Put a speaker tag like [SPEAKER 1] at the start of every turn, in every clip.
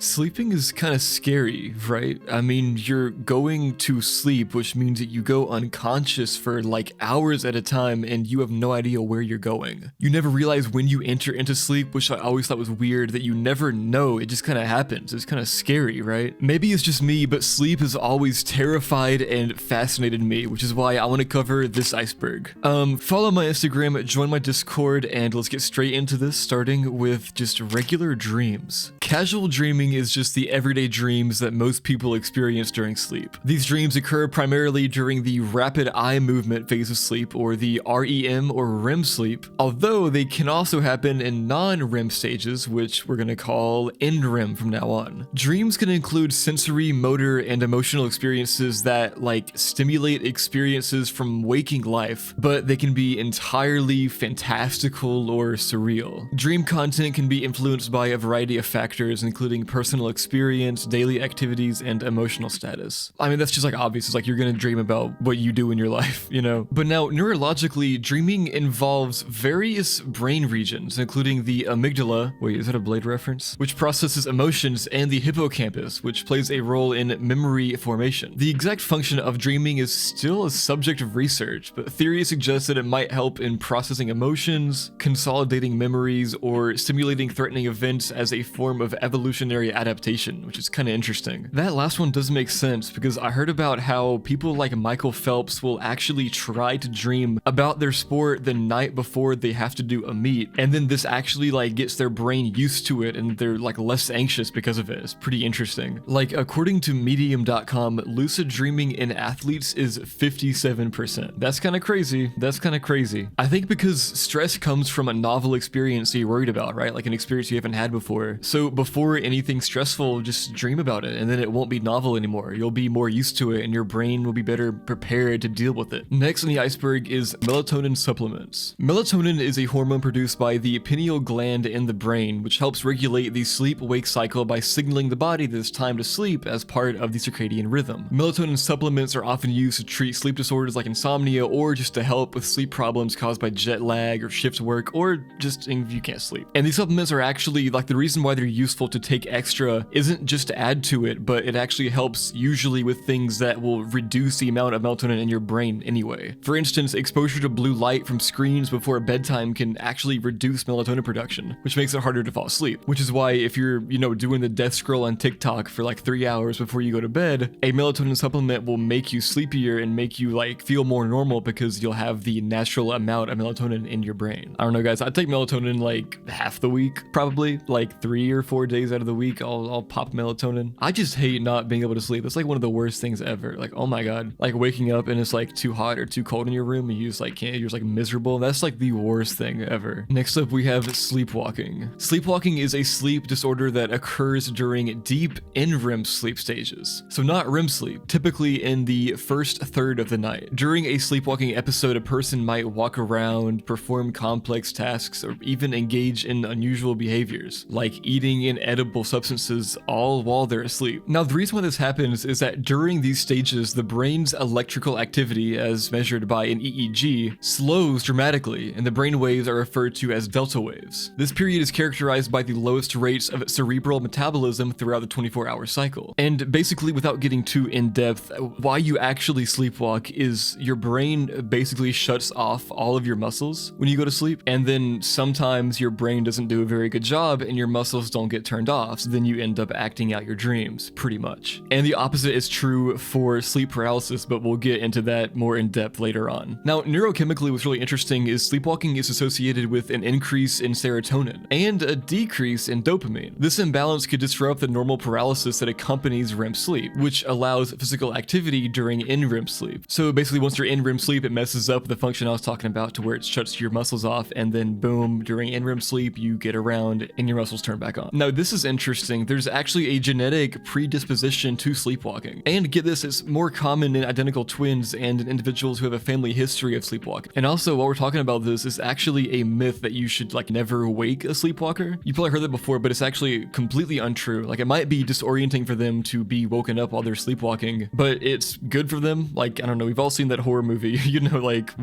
[SPEAKER 1] Sleeping is kind of scary, right? I mean, you're going to sleep, which means that you go unconscious for like hours at a time and you have no idea where you're going. You never realize when you enter into sleep, which I always thought was weird, that you never know. It just kind of happens. It's kind of scary, right? Maybe it's just me, but sleep has always terrified and fascinated me, which is why I want to cover this iceberg. Follow my Instagram, join my Discord, and let's get straight into this, starting with just regular dreams. Casual dreaming is just the everyday dreams that most people experience during sleep. These dreams occur primarily during the rapid eye movement phase of sleep, or the REM or REM sleep, although they can also happen in non-REM stages, which we're gonna call NREM from now on. Dreams can include sensory, motor, and emotional experiences that stimulate experiences from waking life, but they can be entirely fantastical or surreal. Dream content can be influenced by a variety of factors, including personal experience, daily activities, and emotional status. I mean, that's just obvious. It's you're gonna dream about what you do in your life, you know? But now, neurologically, dreaming involves various brain regions, including the amygdala, wait, is that a Blade reference? Which processes emotions, and the hippocampus, which plays a role in memory formation. The exact function of dreaming is still a subject of research, but theory suggests that it might help in processing emotions, consolidating memories, or simulating threatening events as a form of evolutionary adaptation, which is kind of interesting. That last one does make sense because I heard about how people like Michael Phelps will actually try to dream about their sport the night before they have to do a meet, and then this actually gets their brain used to it and they're less anxious because of it. It's pretty interesting. According to medium.com, lucid dreaming in athletes is 57%. That's kind of crazy. That's kind of crazy. I think because stress comes from a novel experience you're worried about, right? An experience you haven't had before. So before anything stressful, just dream about it and then it won't be novel anymore. You'll be more used to it and your brain will be better prepared to deal with it. Next on the iceberg is melatonin supplements. Melatonin is a hormone produced by the pineal gland in the brain, which helps regulate the sleep-wake cycle by signaling the body that it's time to sleep as part of the circadian rhythm. Melatonin supplements are often used to treat sleep disorders like insomnia, or just to help with sleep problems caused by jet lag or shift work, or just if you can't sleep. And these supplements are actually the reason why they're useful to take extra isn't just to add to it, but it actually helps usually with things that will reduce the amount of melatonin in your brain anyway. For instance, exposure to blue light from screens before bedtime can actually reduce melatonin production, which makes it harder to fall asleep. Which is why if you're, doing the death scroll on TikTok for 3 hours before you go to bed, a melatonin supplement will make you sleepier and make you feel more normal because you'll have the natural amount of melatonin in your brain. I don't know, guys. I take melatonin half the week, probably 3 or 4 days out of the week. I'll pop melatonin. I just hate not being able to sleep. It's one of the worst things ever. Oh my god, waking up and it's too hot or too cold in your room and you just can't. You're just miserable. That's the worst thing ever. Next up, we have sleepwalking. Sleepwalking is a sleep disorder that occurs during deep NREM sleep stages. So not REM sleep, typically in the first third of the night. During a sleepwalking episode, a person might walk around, perform complex tasks, or even engage in unusual behaviors, like eating inedible substances, all while they're asleep. Now, the reason why this happens is that during these stages, the brain's electrical activity, as measured by an EEG, slows dramatically, and the brain waves are referred to as delta waves. This period is characterized by the lowest rates of cerebral metabolism throughout the 24-hour cycle. And basically, without getting too in-depth, why you actually sleepwalk is your brain basically shuts off all of your muscles when you go to sleep, and then sometimes your brain doesn't do a very good job and your muscles don't get turned off, so then you end up acting out your dreams, pretty much. And the opposite is true for sleep paralysis, but we'll get into that more in depth later on. Now, neurochemically, what's really interesting is sleepwalking is associated with an increase in serotonin and a decrease in dopamine. This imbalance could disrupt the normal paralysis that accompanies REM sleep, which allows physical activity during NREM sleep. So basically, once you're in REM sleep, it messes up the function I was talking about to where it shuts your muscles off, and then boom, during NREM sleep, you get around and your muscles turn back on. Now, this is interesting. There's actually a genetic predisposition to sleepwalking. And get this, it's more common in identical twins and in individuals who have a family history of sleepwalking. And also, while we're talking about this, it's actually a myth that you should never wake a sleepwalker. You probably heard that before, but it's actually completely untrue. It might be disorienting for them to be woken up while they're sleepwalking, but it's good for them. I don't know, we've all seen that horror movie,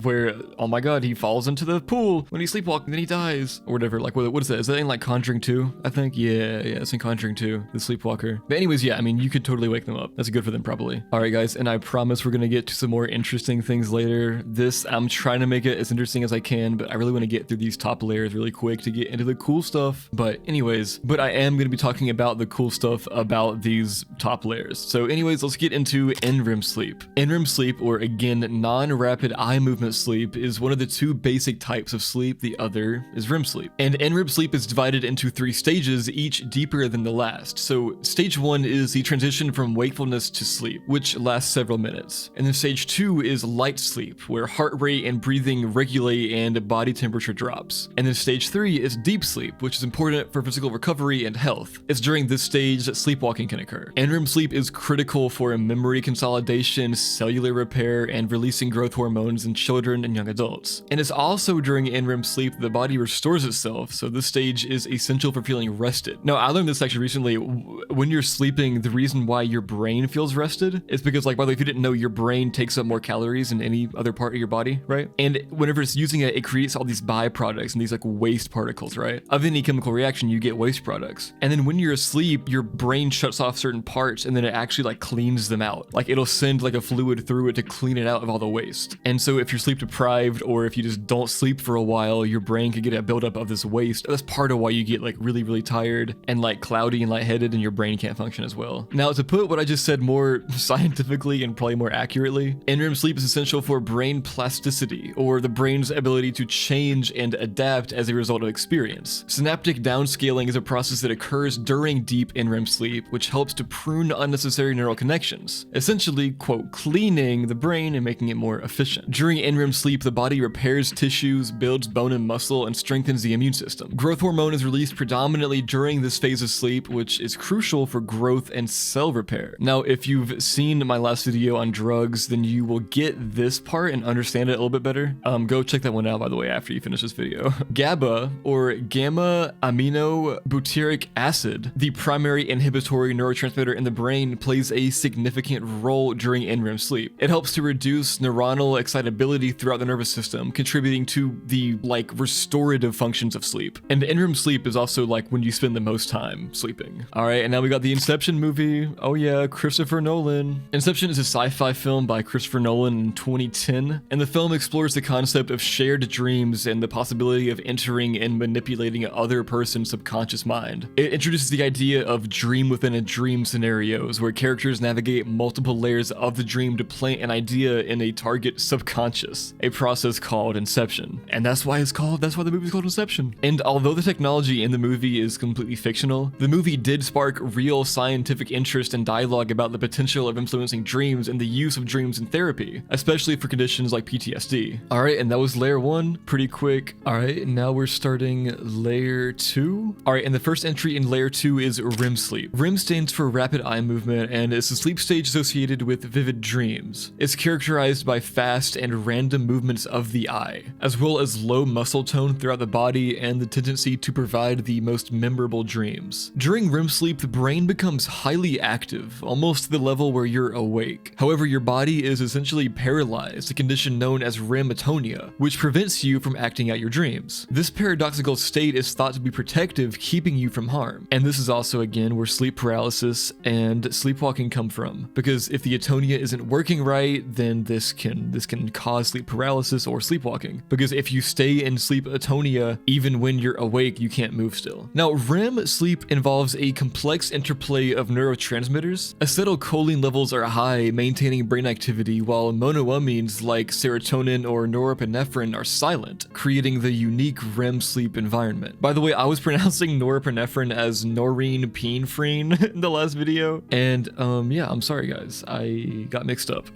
[SPEAKER 1] where, oh my god, he falls into the pool when he's sleepwalking, then he dies, or whatever. What is that? Is that in Conjuring 2? I think, yeah, it's in Conjuring Conjuring 2, the sleepwalker. But anyways, yeah, I mean, you could totally wake them up. That's good for them probably. All right, guys, and I promise we're gonna get to some more interesting things later. This, I'm trying to make it as interesting as I can, but I really want to get through these top layers really quick to get into the cool stuff. But anyways, I am gonna be talking about the cool stuff about these top layers. So anyways, let's get into NREM sleep. NREM sleep, or again, non-rapid eye movement sleep, is one of the two basic types of sleep. The other is REM sleep. And NREM sleep is divided into 3 stages, each deeper than the last. So stage 1 is the transition from wakefulness to sleep, which lasts several minutes. And then stage 2 is light sleep, where heart rate and breathing regulate and body temperature drops. And then stage 3 is deep sleep, which is important for physical recovery and health. It's during this stage that sleepwalking can occur. NREM sleep is critical for memory consolidation, cellular repair, and releasing growth hormones in children and young adults. And it's also during NREM sleep the body restores itself, so this stage is essential for feeling rested. Now, I learned this actually recently. When you're sleeping, the reason why your brain feels rested is because, like, by the way, if you didn't know, your brain takes up more calories than any other part of your body, right? And whenever it's using it, it creates all these byproducts and these like waste particles, right? Of any chemical reaction, you get waste products. And then when you're asleep, your brain shuts off certain parts and then it actually like cleans them out. Like it'll send like a fluid through it to clean it out of all the waste. And so if you're sleep deprived or if you just don't sleep for a while, your brain could get a buildup of this waste. That's part of why you get like really, really tired and like cloudy and lightheaded and your brain can't function as well. Now, to put what I just said more scientifically and probably more accurately, NREM sleep is essential for brain plasticity, or the brain's ability to change and adapt as a result of experience. Synaptic downscaling is a process that occurs during deep NREM sleep, which helps to prune unnecessary neural connections, essentially, quote, cleaning the brain and making it more efficient. During NREM sleep, the body repairs tissues, builds bone and muscle, and strengthens the immune system. Growth hormone is released predominantly during this phase of sleep, which is crucial for growth and cell repair. Now, if you've seen my last video on drugs, then you will get this part and understand it a little bit better. Go check that one out, by the way, after you finish this video. GABA, or gamma aminobutyric acid, the primary inhibitory neurotransmitter in the brain, plays a significant role during NREM sleep. It helps to reduce neuronal excitability throughout the nervous system, contributing to the like restorative functions of sleep. And NREM sleep is also like when you spend the most time sleeping. All right, and now we got the Inception movie. Oh yeah, Christopher Nolan. Inception is a sci-fi film by Christopher Nolan in 2010, and the film explores the concept of shared dreams and the possibility of entering and manipulating other person's subconscious mind. It introduces the idea of dream within a dream scenarios where characters navigate multiple layers of the dream to plant an idea in a target subconscious, a process called Inception. And that's why the movie's called Inception. And although the technology in the movie is completely fictional, the movie did spark real scientific interest and dialogue about the potential of influencing dreams and the use of dreams in therapy, especially for conditions like PTSD. All right, and that was layer 1, pretty quick. All right, now we're starting layer 2. All right, and the first entry in layer 2 is REM sleep. REM stands for rapid eye movement, and it's a sleep stage associated with vivid dreams. It's characterized by fast and random movements of the eye, as well as low muscle tone throughout the body and the tendency to provide the most memorable dreams. During REM sleep, the brain becomes highly active, almost to the level where you're awake. However, your body is essentially paralyzed, a condition known as REM atonia, which prevents you from acting out your dreams. This paradoxical state is thought to be protective, keeping you from harm. And this is also, again, where sleep paralysis and sleepwalking come from, because if the atonia isn't working right, then this can cause sleep paralysis or sleepwalking, because if you stay in sleep atonia even when you're awake, you can't move still. Now, REM sleep involves a complex interplay of neurotransmitters. Acetylcholine levels are high, maintaining brain activity, while monoamines like serotonin or norepinephrine are silent, creating the unique REM sleep environment. By the way, I was pronouncing norepinephrine as norepinephrine in the last video, and yeah, I'm sorry guys, I got mixed up.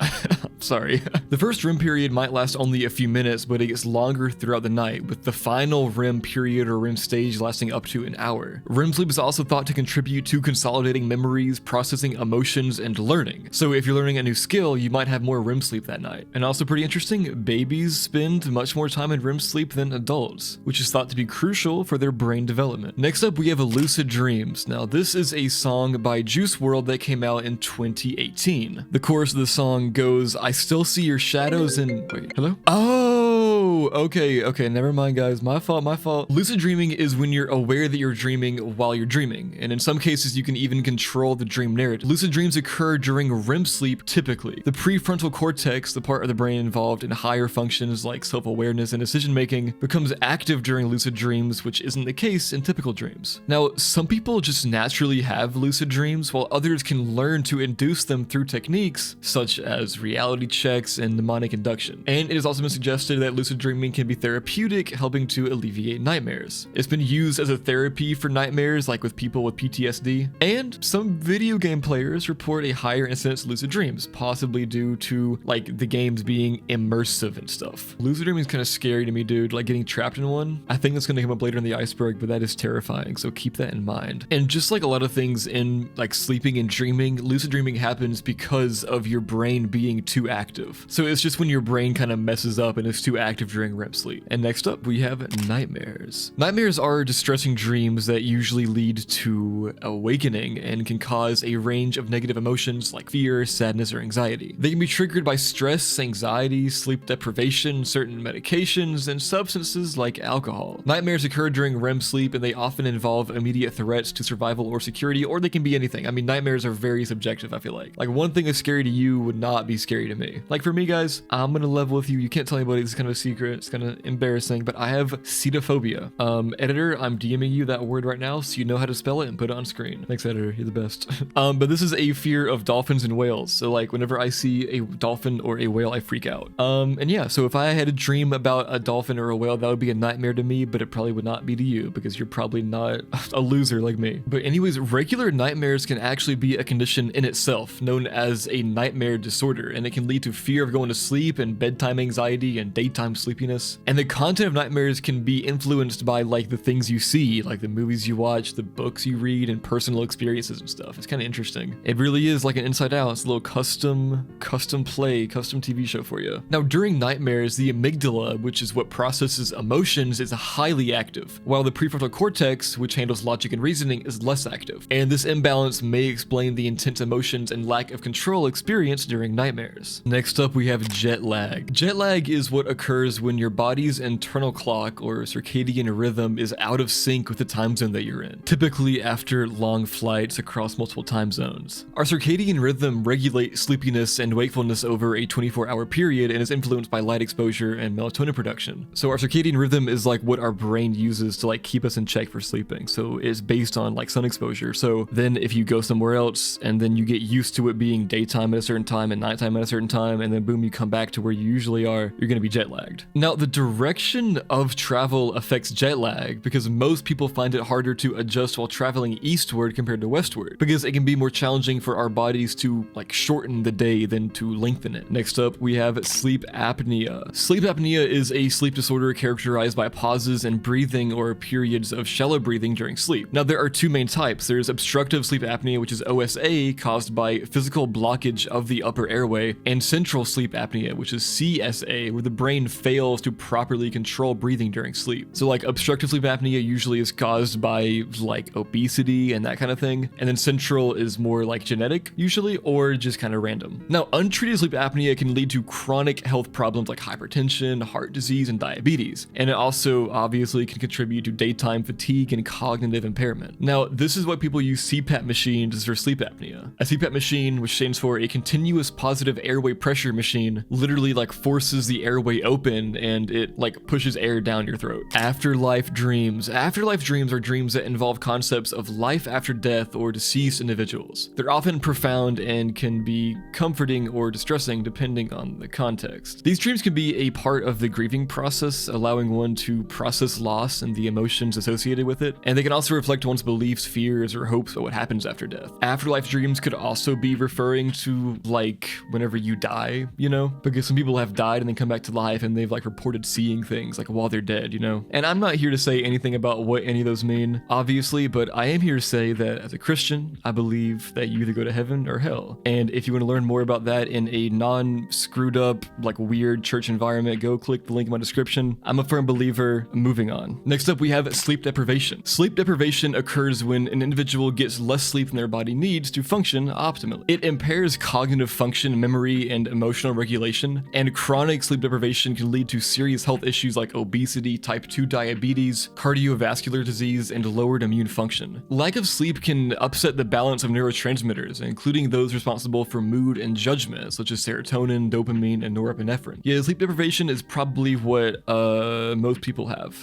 [SPEAKER 1] Sorry. The first REM period might last only a few minutes, but it gets longer throughout the night, with the final REM period or REM stage lasting up to an hour. REM sleep is also thought to contribute to consolidating memories, processing emotions, and learning. So if you're learning a new skill, you might have more REM sleep that night. And also pretty interesting, babies spend much more time in REM sleep than adults, which is thought to be crucial for their brain development. Next up, we have Lucid Dreams. Now, this is a song by Juice WRLD that came out in 2018. The chorus of the song goes, "I still see your shadows in..." Wait, hello? Oh, okay, never mind, guys. My fault. Lucid dreaming is when you're aware that you're dreaming while you're dreaming, and in some cases, you can even control the dream narrative. Lucid dreams occur during REM sleep typically. The prefrontal cortex, the part of the brain involved in higher functions like self-awareness and decision-making, becomes active during lucid dreams, which isn't the case in typical dreams. Now, some people just naturally have lucid dreams, while others can learn to induce them through techniques such as reality checks and mnemonic induction. And it has also been suggested that lucid dreaming can be therapeutic, helping to alleviate nightmares. It's been used as a therapy for nightmares, like with people with PTSD, and some video game players report a higher incidence of lucid dreams, possibly due to like the games being immersive and stuff. Lucid dreaming is kind of scary to me, dude, like getting trapped in one. I think that's going to come up later in the iceberg, but that is terrifying, so keep that in mind. And just like a lot of things in like sleeping and dreaming, lucid dreaming happens because of your brain being too active. So it's just when your brain kind of messes up and is too active during REM sleep. And next up, we have nightmares. Nightmares are distressing dreams that usually lead to awakening and can cause a range of negative emotions like fear, sadness, or anxiety. They can be triggered by stress, anxiety, sleep deprivation, certain medications, and substances like alcohol. Nightmares occur during REM sleep, and they often involve immediate threats to survival or security, or they can be anything. I mean, nightmares are very subjective, I feel like. Like, one thing that's scary to you would not be scary to me. Like, for me, guys, I'm gonna level with you. You can't tell anybody. This is kind of a secret. It's kind of embarrassing, but I have cetophobia. Editor, I'm DMing you that word right now, so you know how to spell it and put it on screen. Thanks, editor. You're the best. But this is a fear of dolphins and whales. So, like, whenever I see a dolphin or a whale, I freak out. And yeah, so if I had a dream about a dolphin or a whale, that would be a nightmare to me, but it probably would not be to you because you're probably not a loser like me. But anyways, regular nightmares can actually be a condition in itself, known as a nightmare disorder, and it can lead to fear of going to sleep and bedtime anxiety and daytime sleepiness. And the content of nightmares can be influenced by like the things you see, like the movies you watch, the books you read, and personal experiences and stuff. It's kind of interesting. It really is like an Inside Out. It's a little custom TV show for you. Now, during nightmares, the amygdala, which is what processes emotions, is highly active, while the prefrontal cortex, which handles logic and reasoning, is less active. And this imbalance may explain the intense emotions and lack of control experienced during nightmares. Next up, we have jet lag. Jet lag is what occurs when your body's internal clock or circadian rhythm is out of sync with the time zone that you're in, typically after long flights across multiple time zones. Our circadian rhythm regulates sleepiness and wakefulness over a 24-hour period and is influenced by light exposure and melatonin production. So our circadian rhythm is like what our brain uses to like keep us in check for sleeping. So it's based on like sun exposure. So then if you go somewhere else and then you get used to it being daytime at a certain time and nighttime at a certain time, and then boom, you come back to where you usually are, you're gonna be jet lagged. Now, the direction of travel affects jet lag because most people find it harder to adjust while traveling eastward compared to westward, because it can be more challenging for our bodies to like shorten the day than to lengthen it. Next up, we have sleep apnea. Sleep apnea is a sleep disorder characterized by pauses in breathing or periods of shallow breathing during sleep. Now, there are two main types. There's obstructive sleep apnea, which is OSA, caused by physical blockage of the upper airway, and central sleep apnea, which is CSA, where the brain fails to properly control breathing during sleep. So like obstructive sleep apnea usually is caused by like obesity and that kind of thing, and then central is more like genetic usually, or just kind of random. Now, untreated sleep apnea can lead to chronic health problems like hypertension, heart disease, and diabetes, and it also obviously can contribute to daytime fatigue and cognitive impairment. Now, this is why people use CPAP machines for sleep apnea. A CPAP machine, which stands for a continuous positive airway pressure machine, literally like forces the airway open and it like pushes air down your throat. Afterlife dreams. Afterlife dreams are dreams that involve concepts of life after death or deceased individuals. They're often profound and can be comforting or distressing depending on the context. These dreams can be a part of the grieving process, allowing one to process loss and the emotions associated with it, and they can also reflect one's beliefs, fears, or hopes about what happens after death. Afterlife dreams could also be referring to like whenever you die, you know, because some people have died and then come back to life and they've like reported seeing things like while they're dead, you know. And I'm not here to say anything about what any of those mean, obviously, but I am here to say that as a Christian, I believe that you either go to heaven or hell. And if you want to learn more about that in a non-screwed up, like weird church environment, go click the link in my description. I'm a firm believer. Moving on. Next up, we have sleep deprivation. Sleep deprivation occurs when an individual gets less sleep than their body needs to function optimally. It impairs cognitive function, memory, and emotional regulation, and chronic sleep deprivation can lead to serious health issues like obesity, type 2 diabetes, cardiovascular disease, and lowered immune function. Lack of sleep can upset the balance of neurotransmitters, including those responsible for mood and judgment, such as serotonin, dopamine, and norepinephrine. Yeah, sleep deprivation is probably what most people have.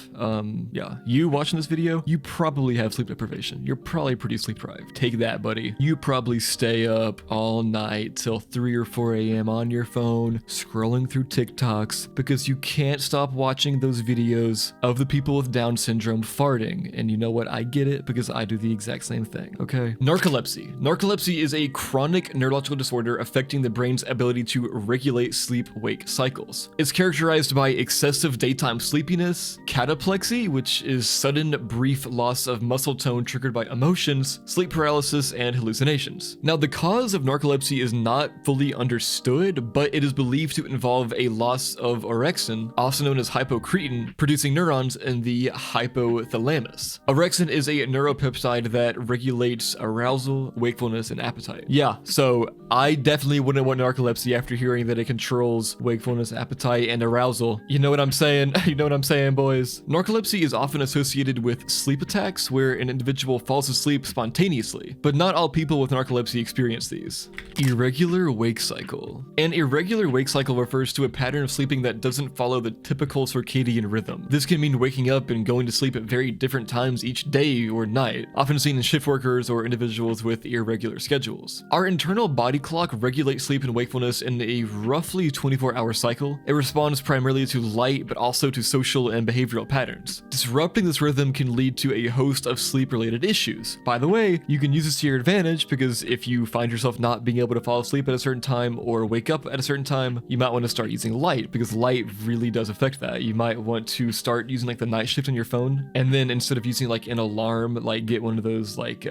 [SPEAKER 1] Yeah, you watching this video, you probably have sleep deprivation. You're probably pretty sleep deprived. Take that, buddy. You probably stay up all night till 3 or 4 a.m. on your phone, scrolling through TikToks because you can't stop watching those videos of the people with Down syndrome farting. And you know what? I get it because I do the exact same thing, okay? Narcolepsy. Narcolepsy is a chronic neurological disorder affecting the brain's ability to regulate sleep-wake cycles. It's characterized by excessive daytime sleepiness, cataplexy, which is sudden brief loss of muscle tone triggered by emotions, sleep paralysis, and hallucinations. Now, the cause of narcolepsy is not fully understood, but it is believed to involve a loss of orexin, also known as hypocretin, producing neurons in the hypothalamus. Orexin is a neuropeptide that regulates arousal, wakefulness, and appetite. Yeah, so I definitely wouldn't want narcolepsy after hearing that it controls wakefulness, appetite, and arousal. You know what I'm saying? You know what I'm saying, boys? Narcolepsy is often associated with sleep attacks where an individual falls asleep spontaneously, but not all people with narcolepsy experience these. Irregular wake cycle. An irregular wake cycle refers to a pattern of sleeping that doesn't follow the typical circadian rhythm. This can mean waking up and going to sleep at very different times each day or night, often seen in shift workers or individuals with irregular schedules. Our internal body clock regulates sleep and wakefulness in a roughly 24-hour cycle. It responds primarily to light, but also to social and behavioral patterns. Disrupting this rhythm can lead to a host of sleep-related issues. By the way, you can use this to your advantage because if you find yourself not being able to fall asleep at a certain time or wake up at a certain time, you might want to start using light because light really does affect that. You might want to start using like the night shift on your phone, and then instead of using like an alarm, like get one of those like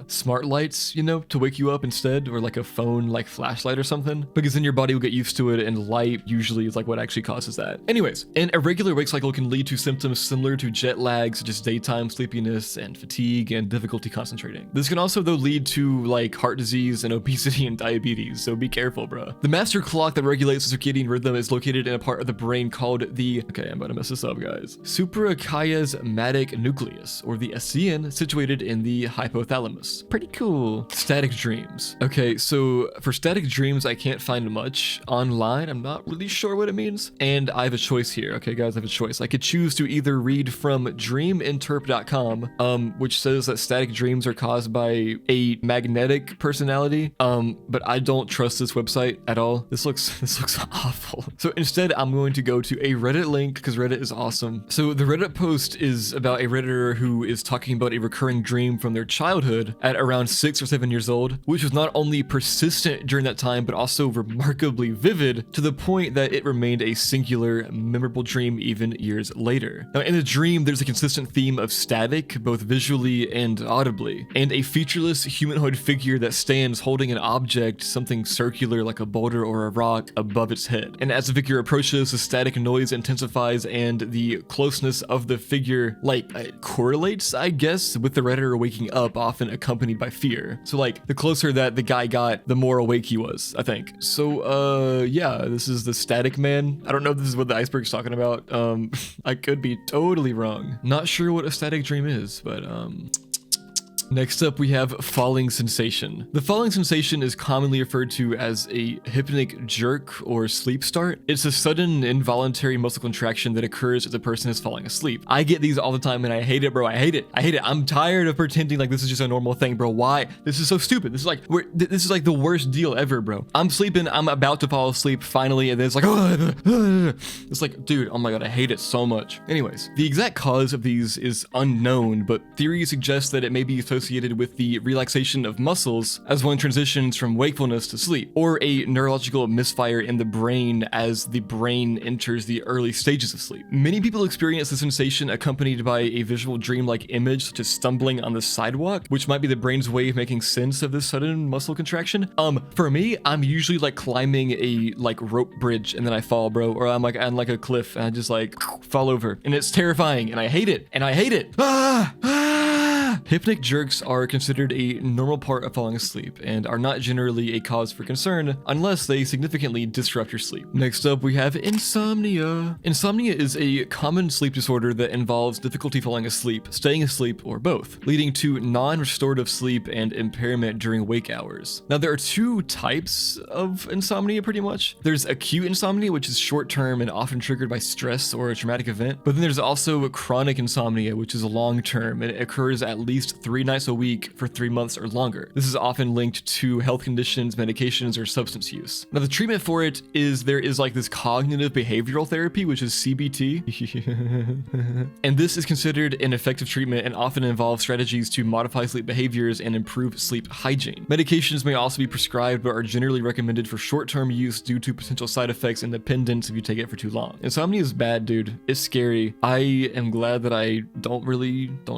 [SPEAKER 1] smart lights, you know, to wake you up instead, or like a phone like flashlight or something, because then your body will get used to it, and light usually is like what actually causes that. Anyways, an irregular wake cycle can lead to symptoms similar to jet lag, such as daytime sleepiness and fatigue and difficulty concentrating. This can also though lead to like heart disease and obesity and diabetes, so be careful, bro. The master clock that regulates the circadian rhythm is located in a part of the brain called the, okay, I'm about to mess this up, guys, suprachiasmatic nucleus, or the SCN, situated in the hypothalamus. Pretty cool. Static dreams. Okay, so for static dreams, I can't find much online. I'm not really sure what it means. And I have a choice here. Okay, guys, I have a choice. I could choose to either read from dreaminterp.com, which says that static dreams are caused by a magnetic personality. But I don't trust this website at all. This looks awful. So instead, I'm going to go to a Reddit link because Reddit is awesome. So the Reddit post is about a Redditor who is talking about a recurring dream from their childhood at around 6 or 7 years old, which was not only persistent during that time, but also remarkably vivid to the point that it remained a singular, memorable dream even years later. Now, in the dream, there's a consistent theme of static, both visually and audibly, and a featureless humanoid figure that stands holding an object, something circular like a boulder or a rock, above its head. And as the figure approaches, the static noise intensifies and the closeness of the figure correlates, I guess, with the Redditor waking up, often accompanied by fear. So like the closer that the guy got, the more awake he was, I think. So yeah, this is the static man. I don't know if this is what the iceberg's talking about. I could be totally wrong. Not sure what a static dream is, but next up, we have falling sensation. The falling sensation is commonly referred to as a hypnic jerk or sleep start. It's a sudden involuntary muscle contraction that occurs as a person is falling asleep. I get these all the time and I hate it, bro. I hate it. I hate it. I'm tired of pretending like this is just a normal thing, bro. Why? This is so stupid. This is like the worst deal ever, bro. I'm sleeping. I'm about to fall asleep finally, and then it's like, it's like, dude, oh my God, I hate it so much. Anyways, the exact cause of these is unknown, but theories suggest that it may be associated with the relaxation of muscles as one transitions from wakefulness to sleep, or a neurological misfire in the brain as the brain enters the early stages of sleep. Many people experience the sensation accompanied by a visual dream-like image, such as stumbling on the sidewalk, which might be the brain's way of making sense of this sudden muscle contraction. For me, I'm usually like climbing a rope bridge and then I fall, bro, or I'm like on like a cliff and I just like fall over, and it's terrifying and I hate it, and I hate it. Hypnic jerks are considered a normal part of falling asleep and are not generally a cause for concern unless they significantly disrupt your sleep. Next up, we have insomnia. Insomnia is a common sleep disorder that involves difficulty falling asleep, staying asleep, or both, leading to non-restorative sleep and impairment during wake hours. Now, there are two types of insomnia pretty much. There's acute insomnia, which is short-term and often triggered by stress or a traumatic event, but then there's also chronic insomnia, which is long-term and it occurs at least 3 nights a week for 3 months or longer. This is often linked to health conditions, medications, or substance use. Now, the treatment for it is there is like this cognitive behavioral therapy, which is CBT, and this is considered an effective treatment and often involves strategies to modify sleep behaviors and improve sleep hygiene. Medications may also be prescribed but are generally recommended for short-term use due to potential side effects and dependence if you take it for too long. Insomnia is bad, dude. It's scary. I am glad that I don't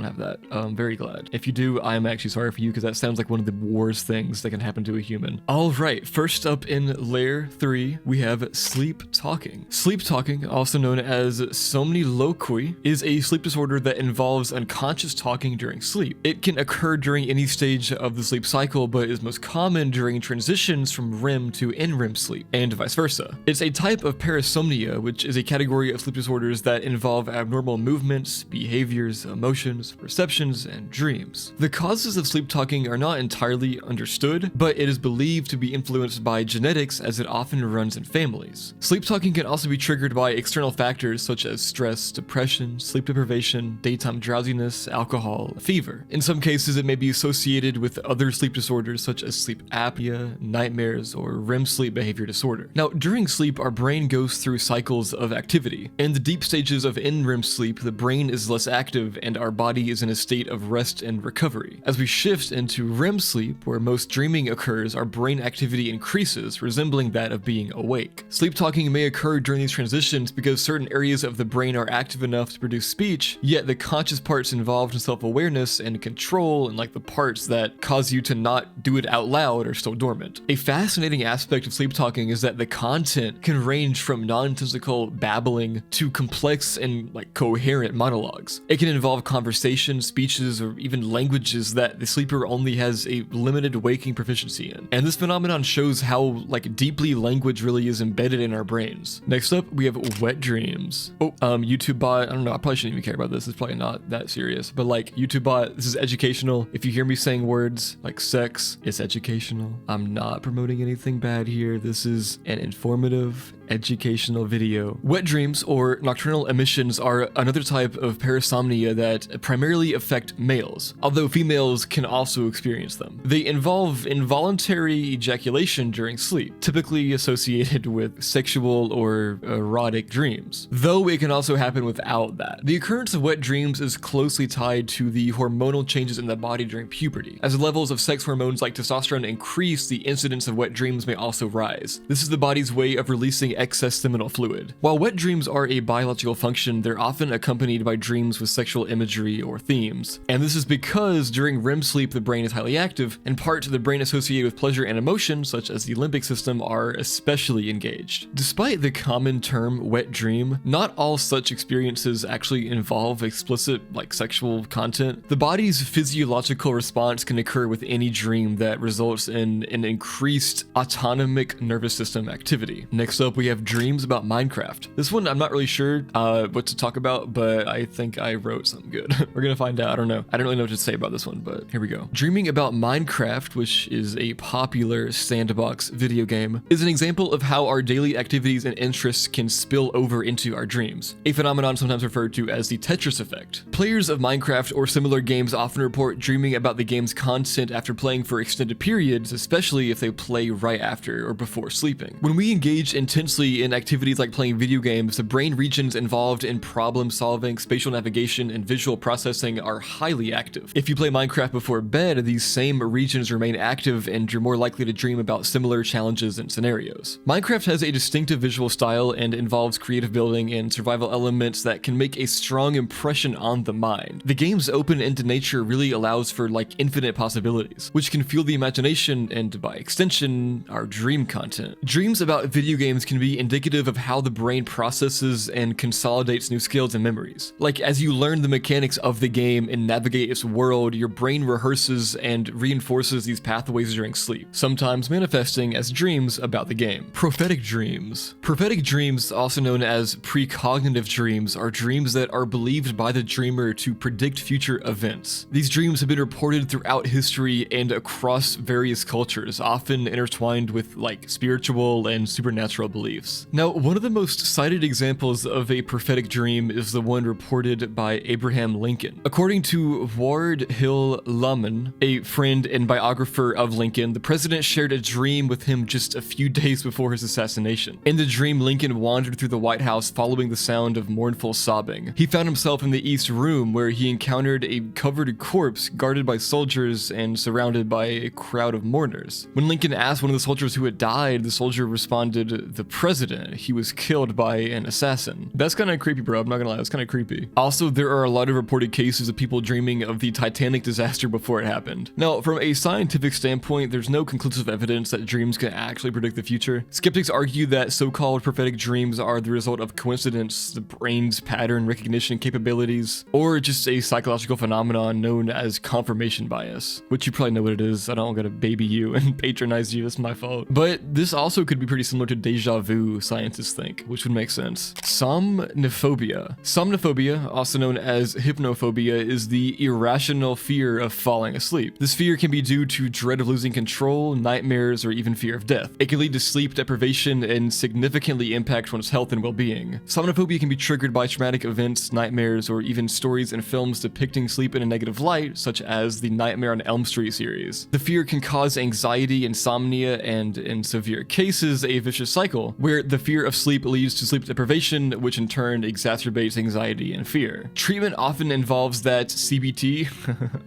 [SPEAKER 1] have that. I'm very glad. If you do, I'm actually sorry for you because that sounds like one of the worst things that can happen to a human. All right, first up in layer 3, we have sleep talking. Sleep talking, also known as somniloquy, is a sleep disorder that involves unconscious talking during sleep. It can occur during any stage of the sleep cycle, but is most common during transitions from REM to NREM sleep, and vice versa. It's a type of parasomnia, which is a category of sleep disorders that involve abnormal movements, behaviors, emotions, perceptions, and dreams. The causes of sleep talking are not entirely understood, but it is believed to be influenced by genetics as it often runs in families. Sleep talking can also be triggered by external factors such as stress, depression, sleep deprivation, daytime drowsiness, alcohol, fever. In some cases, it may be associated with other sleep disorders such as sleep apnea, nightmares, or REM sleep behavior disorder. Now, during sleep, our brain goes through cycles of activity. In the deep stages of NREM sleep, the brain is less active and our body is in a state of rest and recovery. As we shift into REM sleep, where most dreaming occurs, our brain activity increases, resembling that of being awake. Sleep talking may occur during these transitions because certain areas of the brain are active enough to produce speech, yet the conscious parts involved in self-awareness and control, and like the parts that cause you to not do it out loud, are still dormant. A fascinating aspect of sleep talking is that the content can range from nonsensical babbling to complex and like coherent monologues. It can involve conversations, speeches, or even languages that the sleeper only has a limited waking proficiency in. And this phenomenon shows how like deeply language really is embedded in our brains. Next up, we have wet dreams. YouTube bot, I don't know, I probably shouldn't even care about this. It's probably not that serious, but like YouTube bot, this is educational. If you hear me saying words like sex, it's educational. I'm not promoting anything bad here. This is an informative, educational video. Wet dreams or nocturnal emissions are another type of parasomnia that primarily affect males, although females can also experience them. They involve involuntary ejaculation during sleep, typically associated with sexual or erotic dreams, though it can also happen without that. The occurrence of wet dreams is closely tied to the hormonal changes in the body during puberty. As levels of sex hormones like testosterone increase, the incidence of wet dreams may also rise. This is the body's way of releasing excess seminal fluid. While wet dreams are a biological function, they're often accompanied by dreams with sexual imagery or themes. And this is because during REM sleep, the brain is highly active, and parts of the brain associated with pleasure and emotion, such as the limbic system, are especially engaged. Despite the common term wet dream, not all such experiences actually involve explicit, like sexual content. The body's physiological response can occur with any dream that results in an increased autonomic nervous system activity. Next up, we have dreams about Minecraft. This one, I'm not really sure what to talk about, but I think I wrote something good. We're gonna find out. I don't know. I don't really know what to say about this one, but here we go. Dreaming about Minecraft, which is a popular sandbox video game, is an example of how our daily activities and interests can spill over into our dreams, a phenomenon sometimes referred to as the Tetris effect. Players of Minecraft or similar games often report dreaming about the game's content after playing for extended periods, especially if they play right after or before sleeping. When we engage intensely in activities like playing video games, the brain regions involved in problem solving, spatial navigation, and visual processing are highly active. If you play Minecraft before bed, these same regions remain active and you're more likely to dream about similar challenges and scenarios. Minecraft has a distinctive visual style and involves creative building and survival elements that can make a strong impression on the mind. The game's open-ended nature really allows for like infinite possibilities, which can fuel the imagination and by extension, our dream content. Dreams about video games can be indicative of how the brain processes and consolidates new skills and memories. Like, as you learn the mechanics of the game and navigate its world, your brain rehearses and reinforces these pathways during sleep, sometimes manifesting as dreams about the game. Prophetic dreams. Prophetic dreams, also known as precognitive dreams, are dreams that are believed by the dreamer to predict future events. These dreams have been reported throughout history and across various cultures, often intertwined with like spiritual and supernatural beliefs. Now, one of the most cited examples of a prophetic dream is the one reported by Abraham Lincoln. According to Ward Hill Luman, a friend and biographer of Lincoln, the president shared a dream with him just a few days before his assassination. In the dream, Lincoln wandered through the White House following the sound of mournful sobbing. He found himself in the East Room, where he encountered a covered corpse guarded by soldiers and surrounded by a crowd of mourners. When Lincoln asked one of the soldiers who had died, the soldier responded, "The president. He was killed by an assassin." That's kind of creepy, bro. I'm not gonna lie, that's kind of creepy. Also, there are a lot of reported cases of people dreaming of the Titanic disaster before it happened. Now, from a scientific standpoint, there's no conclusive evidence that dreams can actually predict the future. Skeptics argue that so-called prophetic dreams are the result of coincidence, the brain's pattern recognition capabilities, or just a psychological phenomenon known as confirmation bias, which you probably know what it is. I don't gotta baby you and patronize you, it's my fault. But this also could be pretty similar to deja vu, scientists think, which would make sense. Somnophobia. Somnophobia, also known as hypnophobia, is the irrational fear of falling asleep. This fear can be due to dread of losing control, nightmares, or even fear of death. It can lead to sleep deprivation and significantly impact one's health and well-being. Somnophobia can be triggered by traumatic events, nightmares, or even stories and films depicting sleep in a negative light, such as the Nightmare on Elm Street series. The fear can cause anxiety, insomnia, and in severe cases, a vicious cycle, where the fear of sleep leads to sleep deprivation, which in turn exacerbates anxiety and fear. Treatment often involves that CBT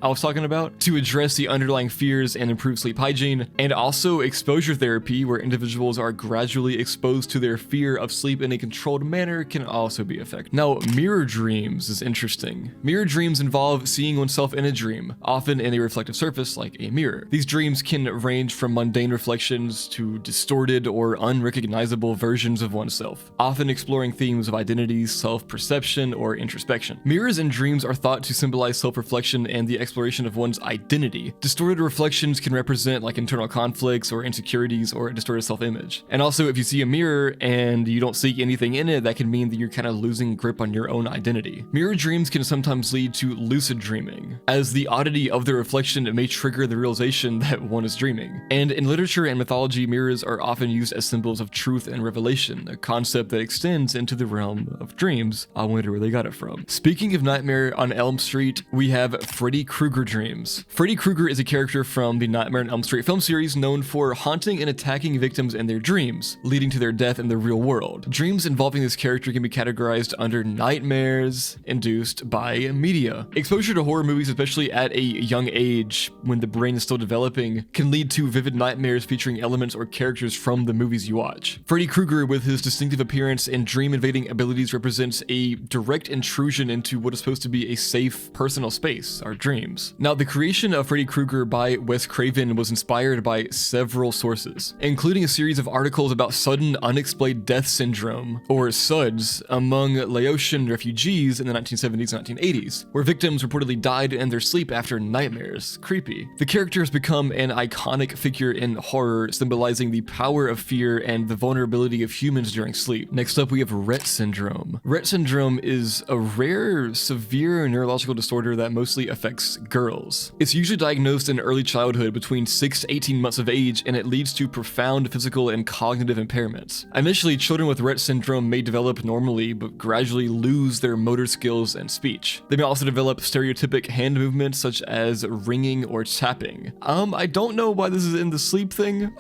[SPEAKER 1] I was talking about to address the underlying fears and improve sleep hygiene, and also exposure therapy, where individuals are gradually exposed to their fear of sleep in a controlled manner, can also be effective. Now, mirror dreams is interesting. Mirror dreams involve seeing oneself in a dream, often in a reflective surface like a mirror. These dreams can range from mundane reflections to distorted or unrecognizable versions of oneself, often exploring themes of identity, self-perception, or introspection. Mirrors in dreams are thought to symbolize self-reflection and the exploration of one's identity. Distorted reflections can represent like internal conflicts or insecurities or a distorted self-image. And also, if you see a mirror and you don't see anything in it, that can mean that you're kind of losing grip on your own identity. Mirror dreams can sometimes lead to lucid dreaming, as the oddity of the reflection may trigger the realization that one is dreaming. And in literature and mythology, mirrors are often used as symbols of truth and revelation, a concept that extends into the realm of dreams. I wonder where they got it from. Speaking of Nightmare on Elm Street, we have Freddy Krueger dreams. Freddy Krueger is a character from the Nightmare on Elm Street film series known for haunting and attacking victims in their dreams, leading to their death in the real world. Dreams involving this character can be categorized under nightmares induced by media. Exposure to horror movies, especially at a young age when the brain is still developing, can lead to vivid nightmares featuring elements or characters from the movies you watch. Freddy Krueger, with his distinctive appearance and dream invading abilities, represents a direct intrusion into what is supposed to be a safe personal space, our dreams. Now, the creation of Freddy Krueger by Wes Craven was inspired by several sources, including a series of articles about sudden unexplained death syndrome, or SUDS, among Laotian refugees in the 1970s and 1980s, where victims reportedly died in their sleep after nightmares. Creepy. The character has become an iconic figure in horror, symbolizing the power of fear and the vulnerability of humans during sleep. Next up, we have Rett syndrome. Rett syndrome is a rare, severe neurological disorder that mostly affects girls. It's usually diagnosed in early childhood between 6 to 18 months of age, and it leads to profound physical and cognitive impairments. Initially, children with Rett syndrome may develop normally, but gradually lose their motor skills and speech. They may also develop stereotypic hand movements such as ringing or tapping. I don't know why this is in the sleep thing.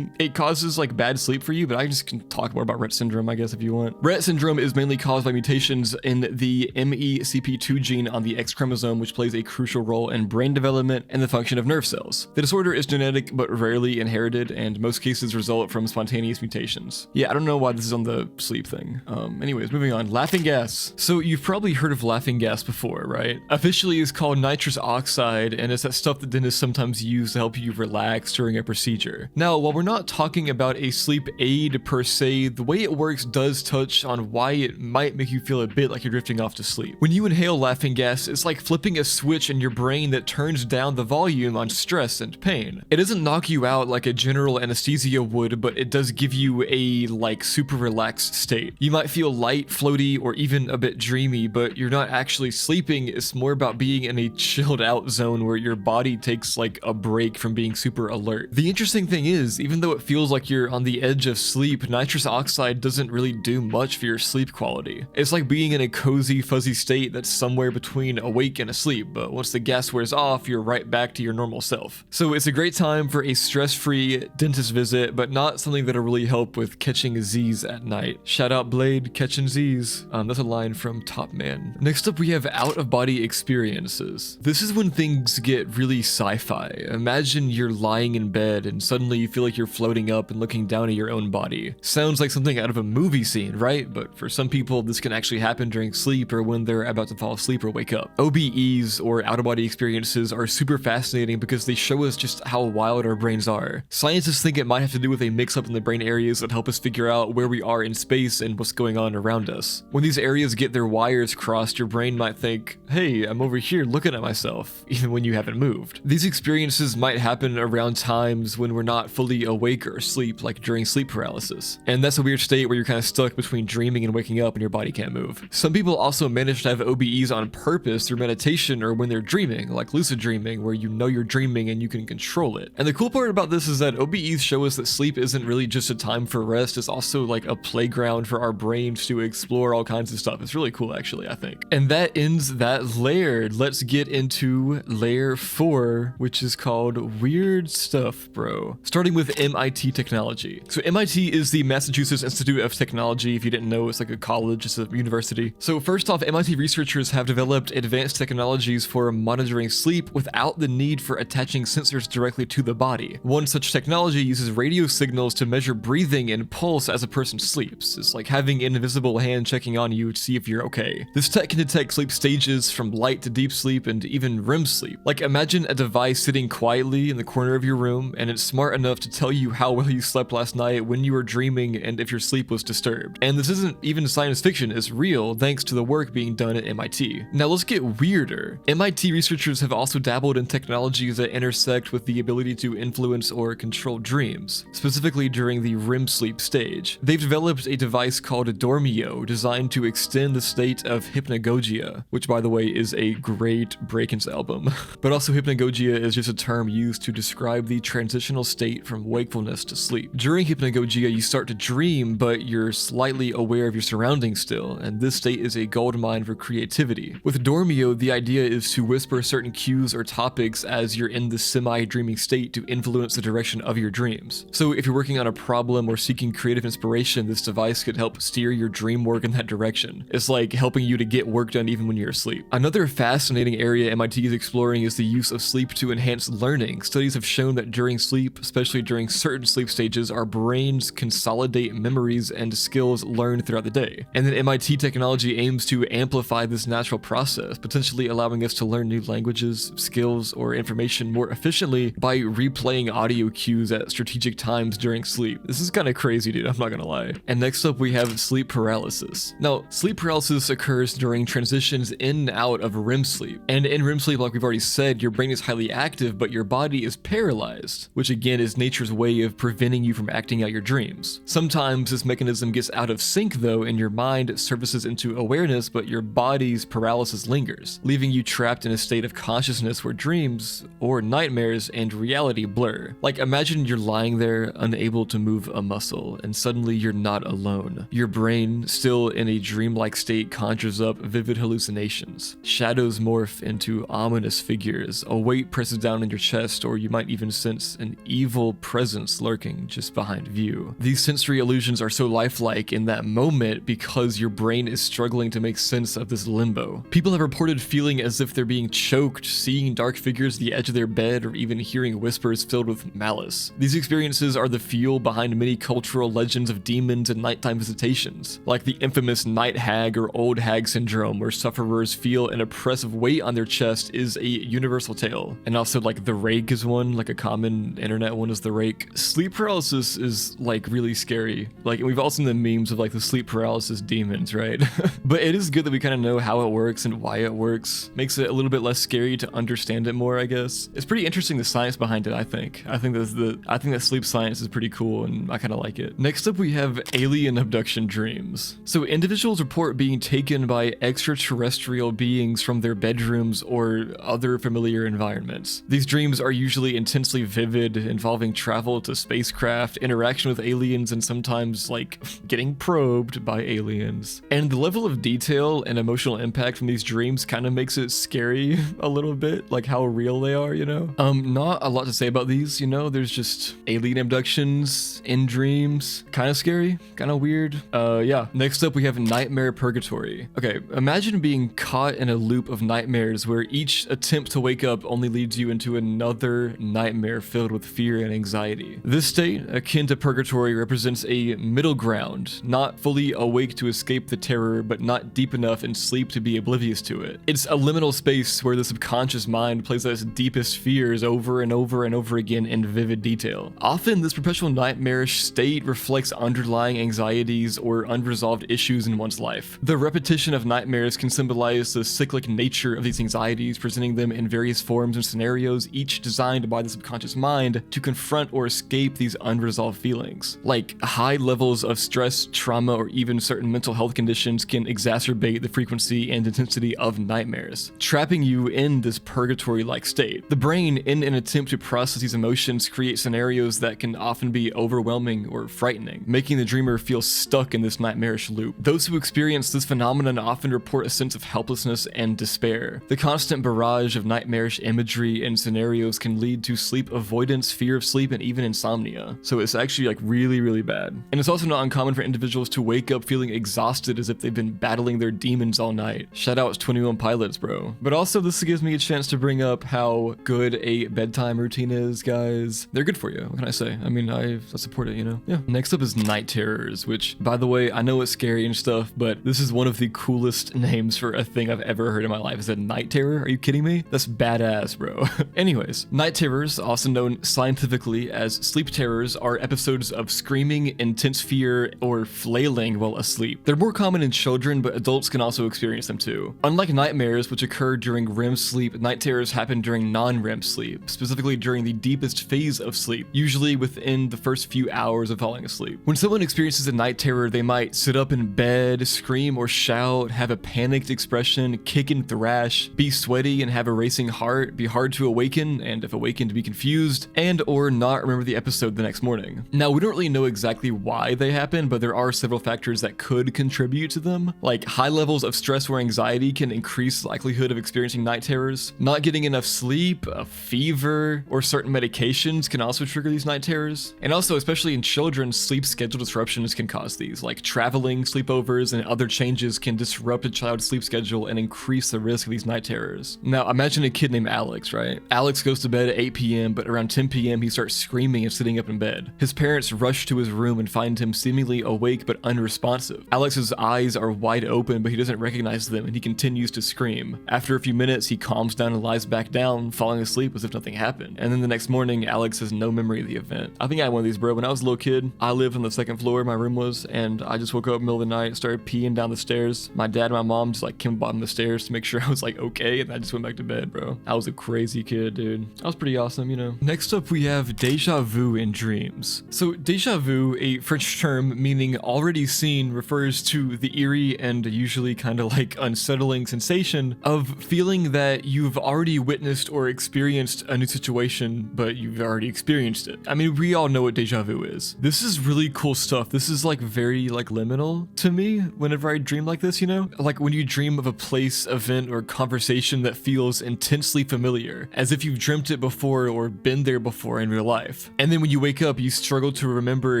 [SPEAKER 1] It causes like bad sleep for you, but I just can talk more about Rett syndrome, I guess, if you want. Rett syndrome is mainly caused by mutations in the MECP2 gene on the X chromosome, which plays a crucial role in brain development and the function of nerve cells. The disorder is genetic but rarely inherited, and most cases result from spontaneous mutations. Yeah, I don't know why this is on the sleep thing. Anyways, moving on. Laughing gas. So you've probably heard of laughing gas before, right? Officially, it's called nitrous oxide, and it's that stuff that dentists sometimes use to help you relax during a procedure. Now, while we're not talking about a sleep aid per se, the way it works does touch on why it might make you feel a bit like you're drifting off to sleep. When you inhale laughing gas, it's like flipping a switch in your brain that turns down the volume on stress and pain. It doesn't knock you out like a general anesthesia would, but it does give you a like super relaxed state. You might feel light, floaty, or even a bit dreamy, but you're not actually sleeping. It's more about being in a chilled out zone where your body takes like a break from being super alert. The interesting thing is, even though it feels like you're on the edge of sleep, nitrous oxide doesn't really do much for your sleep quality. It's like being in a cozy, fuzzy state that's somewhere between awake and asleep, but once the gas wears off, you're right back to your normal self. So it's a great time for a stress-free dentist visit, but not something that'll really help with catching Z's at night. Shout out Blade, catching Z's. That's a line from Top Man. Next up, we have out-of-body experiences. This is when things get really sci-fi. Imagine you're lying in bed and suddenly you feel like you're floating up and looking down at your own body. Sounds like something out of a movie scene, right? But for some people, this can actually happen during sleep or when they're about to fall asleep or wake up. OBEs, or out-of-body experiences, are super fascinating because they show us just how wild our brains are. Scientists think it might have to do with a mix-up in the brain areas that help us figure out where we are in space and what's going on around us. When these areas get their wires crossed, your brain might think, hey, I'm over here looking at myself, even when you haven't moved. These experiences might happen around times when we're not fully awake or asleep, like during sleep paralysis. And that's a weird state where you're kind of stuck between dreaming and waking up and your body can't move. Some people also manage to have OBEs on purpose through meditation or when they're dreaming, like lucid dreaming, where you know you're dreaming and you can control it. And the cool part about this is that OBEs show us that sleep isn't really just a time for rest, it's also like a playground for our brains to explore all kinds of stuff. It's really cool, actually, I think. And that ends that layer. Let's get into layer 4, which is called Weird Stuff, Bro. Starting with MIT technology. So MIT is the Massachusetts Institute of Technology. If you didn't know, it's like a college, it's a university. So first off, MIT researchers have developed advanced technologies for monitoring sleep without the need for attaching sensors directly to the body. One such technology uses radio signals to measure breathing and pulse as a person sleeps. It's like having an invisible hand checking on you to see if you're okay. This tech can detect sleep stages from light to deep sleep and even REM sleep. Like imagine a device sitting quietly in the corner of your room and it's smart enough to tell you how well you slept last night, when you were dreaming, and if your sleep was disturbed. And this isn't even science fiction, it's real thanks to the work being done at MIT. Now let's get weirder. MIT researchers have also dabbled in technologies that intersect with the ability to influence or control dreams, specifically during the REM sleep stage. They've developed a device called Dormio, designed to extend the state of hypnagogia, which by the way is a great Breakins album. But also hypnagogia is just a term used to describe the transitional state from wakefulness to sleep. During hypnagogia, you start to dream, but you're slightly aware of your surroundings still, and this state is a goldmine for creativity. With Dormio, the idea is to whisper certain cues or topics as you're in the semi-dreaming state to influence the direction of your dreams. So if you're working on a problem or seeking creative inspiration, this device could help steer your dream work in that direction. It's like helping you to get work done even when you're asleep. Another fascinating area MIT is exploring is the use of sleep to enhance learning. Studies have shown that during sleep, especially during certain sleep stages, our brains consolidate memories and skills learned throughout the day. And then MIT technology aims to amplify this natural process, potentially allowing us to learn new languages, skills, or information more efficiently by replaying audio cues at strategic times during sleep. This is kind of crazy, dude, I'm not gonna lie. And next up, we have sleep paralysis. Now, sleep paralysis occurs during transitions in and out of REM sleep. And in REM sleep, like we've already said, your brain is highly active, but your body is paralyzed, which again is nature's way of preventing you from acting out your dreams. Sometimes this mechanism gets out of sync though, and your mind surfaces into awareness, but your body's paralysis lingers, leaving you trapped in a state of consciousness where dreams or nightmares and reality blur. Like imagine you're lying there unable to move a muscle, and suddenly you're not alone. Your brain, still in a dreamlike state, conjures up vivid hallucinations. Shadows morph into ominous figures, a weight presses down in your chest, or you might even sense an evil presence lurking just behind view. These sensory illusions are so lifelike in that moment because your brain is struggling to make sense of this limbo. People have reported feeling as if they're being choked, seeing dark figures at the edge of their bed, or even hearing whispers filled with malice. These experiences are the fuel behind many cultural legends of demons and nighttime visitations, like the infamous night hag or old hag syndrome, where sufferers feel an oppressive weight on their chest, is a universal tale. And also like the rake is one, like a common internet one is the rake. Sleep paralysis is like really scary. Like, we've all seen the memes of like the sleep paralysis demons, right? But it is good that we kind of know how it works and why it works. Makes it a little bit less scary to understand it more, I guess. It's pretty interesting, the science behind it, I think. I think that sleep science is pretty cool, and I kind of like it. Next up, we have alien abduction dreams. So individuals report being taken by extraterrestrial beings from their bedrooms or other familiar environments. These dreams are usually intensely vivid, involving travel to spacecraft, interaction with aliens, and sometimes like getting probed by aliens. And the level of detail and emotional impact from these dreams kind of makes it scary a little bit, like how real they are, you know? Not a lot to say about these, you know? There's just alien abductions in dreams. Kind of scary, kind of weird. Yeah. Next up, we have nightmare purgatory. Okay, imagine being caught in a loop of nightmares where each attempt to wake up only leads you into another nightmare filled with fear and anxiety. This state, akin to purgatory, represents a middle ground, not fully awake to escape the terror, but not deep enough in sleep to be oblivious to it. It's a liminal space where the subconscious mind plays out its deepest fears over and over and over again in vivid detail. Often, this perpetual nightmarish state reflects underlying anxieties or unresolved issues in one's life. The repetition of nightmares can symbolize the cyclic nature of these anxieties, presenting them in various forms and scenarios, each designed by the subconscious mind to confront or escape these unresolved feelings. Like, high levels of stress, trauma, or even certain mental health conditions can exacerbate the frequency and intensity of nightmares, trapping you in this purgatory-like state. The brain, in an attempt to process these emotions, creates scenarios that can often be overwhelming or frightening, making the dreamer feel stuck in this nightmarish loop. Those who experience this phenomenon often report a sense of helplessness and despair. The constant barrage of nightmarish imagery and scenarios can lead to sleep avoidance, fear of sleep, and even insomnia. So it's actually like really, really bad. And it's also not uncommon for individuals to wake up feeling exhausted as if they've been battling their demons all night. Shout out to 21 Pilots, bro. But also, this gives me a chance to bring up how good a bedtime routine is, guys. They're good for you. What can I say? I mean, I support it, you know? Yeah. Next up is night terrors, which, by the way, I know it's scary and stuff, but this is one of the coolest names for a thing I've ever heard in my life. Is it night terror? Are you kidding me? That's badass, bro. Anyways, night terrors, also known scientifically as sleep terrors, are episodes of screaming, intense fear, or flailing while asleep. They're more common in children, but adults can also experience them too. Unlike nightmares, which occur during REM sleep, night terrors happen during non-REM sleep, specifically during the deepest phase of sleep, usually within the first few hours of falling asleep. When someone experiences a night terror, they might sit up in bed, scream or shout, have a panicked expression, kick and thrash, be sweaty and have a racing heart, be hard to awaken, and if awakened, be confused, and or not remember the episode the next morning. Now, we don't really know exactly why they happen, but there are several factors that could contribute to them. Like, high levels of stress or anxiety can increase the likelihood of experiencing night terrors. Not getting enough sleep, a fever, or certain medications can also trigger these night terrors. And also, especially in children, sleep schedule disruptions can cause these, like traveling, sleepovers, and other changes can disrupt a child's sleep schedule and increase the risk of these night terrors. Now, imagine a kid named Alex, right? Alex goes to bed at 8 p.m., but around 10 p.m. he starts screaming and sitting up in bed. His parents rush to his room and find him seemingly awake but unresponsive. Alex's eyes are wide open, but he doesn't recognize them, and he continues to scream. After a few minutes, he calms down and lies back down, falling asleep as if nothing happened. And then the next morning, Alex has no memory of the event. I think I had one of these, bro. When I was a little kid, I lived on the second floor, my room was, and I just woke up in the middle of the night, started peeing down the stairs. My dad and my mom just like came bottom the stairs to make sure I was like okay, and I just went back to bed, bro. I was a crazy kid, dude. I was pretty awesome, you know. Next up, we have deja vu in dreams. So deja vu, a French term meaning already seen, refers to the eerie and usually kind of like unsettling sensation of feeling that you've already witnessed or experienced a new situation, but you've already experienced it. I mean, we all know what deja vu is. This is really cool stuff. This is like very like liminal to me whenever I dream like this, you know? Like when you dream of a place, event, or conversation that feels intensely familiar, as if you've dreamt it before or been there before in real life. And then when you wake up, you struggle to remember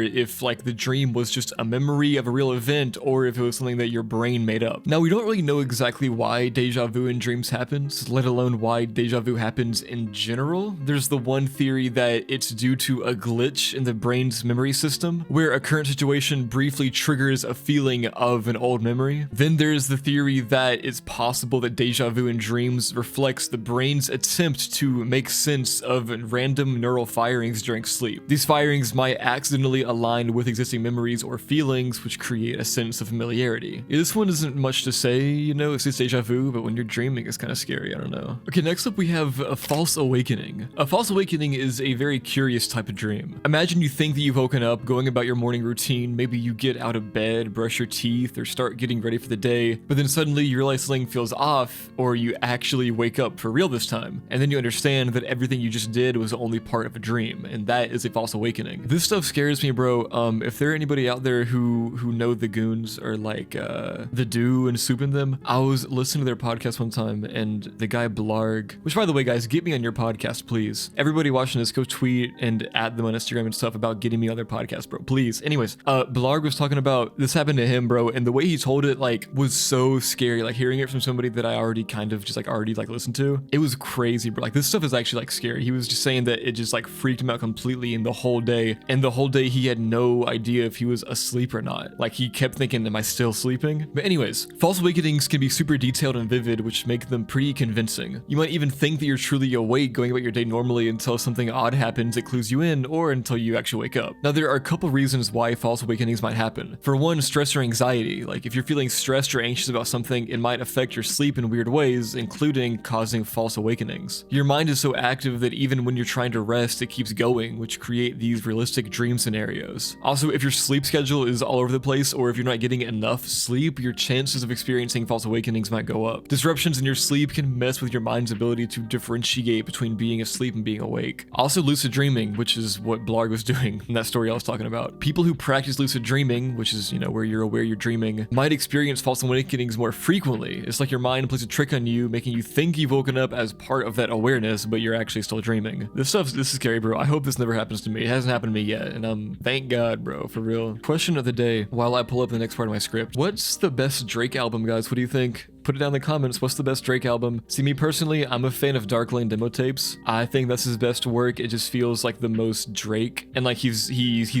[SPEAKER 1] if like the dream was just a memory of a real event or if it was something that your brain made up. Now, we don't really know exactly why deja vu in dreams happens, let alone why deja vu happens in general. There's the one theory that it's due to a glitch in the brain's memory system, where a current situation briefly triggers a feeling of an old memory. Then there's the theory that it's possible that deja vu in dreams reflects the brain's attempt to make sense of random neural firings during sleep. These firings might accidentally subliminally aligned with existing memories or feelings, which create a sense of familiarity. Yeah, this one isn't much to say, you know, it's just deja vu, but when you're dreaming, it's kind of scary, I don't know. Okay, next up we have a false awakening. A false awakening is a very curious type of dream. Imagine you think that you've woken up, going about your morning routine, maybe you get out of bed, brush your teeth, or start getting ready for the day, but then suddenly you realize something feels off, or you actually wake up for real this time, and then you understand that everything you just did was only part of a dream, and that is a false awakening. This stuff scares me, bro. If there are anybody out there who know the Goons or like the Do and Soup in them, I was listening to their podcast one time, and the guy Blarg, which by the way, guys, get me on your podcast, please. Everybody watching this, go tweet and add them on Instagram and stuff about getting me on their podcast, bro, please. Anyways, Blarg was talking about this happened to him, bro, and the way he told it like was so scary. Like hearing it from somebody that I already kind of just like already like listened to, it was crazy, bro. Like this stuff is actually like scary. He was just saying that it just like freaked him out completely in the whole day, and the whole day he had no idea if he was asleep or not. Like he kept thinking, am I still sleeping? But anyways, false awakenings can be super detailed and vivid, which make them pretty convincing. You might even think that you're truly awake going about your day normally until something odd happens that clues you in, or until you actually wake up. Now there are a couple reasons why false awakenings might happen. For one, stress or anxiety. Like if you're feeling stressed or anxious about something, it might affect your sleep in weird ways, including causing false awakenings. Your mind is so active that even when you're trying to rest, it keeps going, which create these realistic dream scenarios. Also, if your sleep schedule is all over the place, or if you're not getting enough sleep, your chances of experiencing false awakenings might go up. Disruptions in your sleep can mess with your mind's ability to differentiate between being asleep and being awake. Also, lucid dreaming, which is what Blarg was doing in that story I was talking about. People who practice lucid dreaming, which is, you know, where you're aware you're dreaming, might experience false awakenings more frequently. It's like your mind plays a trick on you, making you think you've woken up as part of that awareness, but you're actually still dreaming. This is scary, bro. I hope this never happens to me. It hasn't happened to me yet, and thank God, bro, for real. Question of the day, while I pull up the next part of my script. What's the best Drake album, guys? What do you think? Put it down in the comments. What's the best Drake album? See, me personally, I'm a fan of Dark Lane demo tapes. I think that's his best work. It just feels like the most Drake, and like he's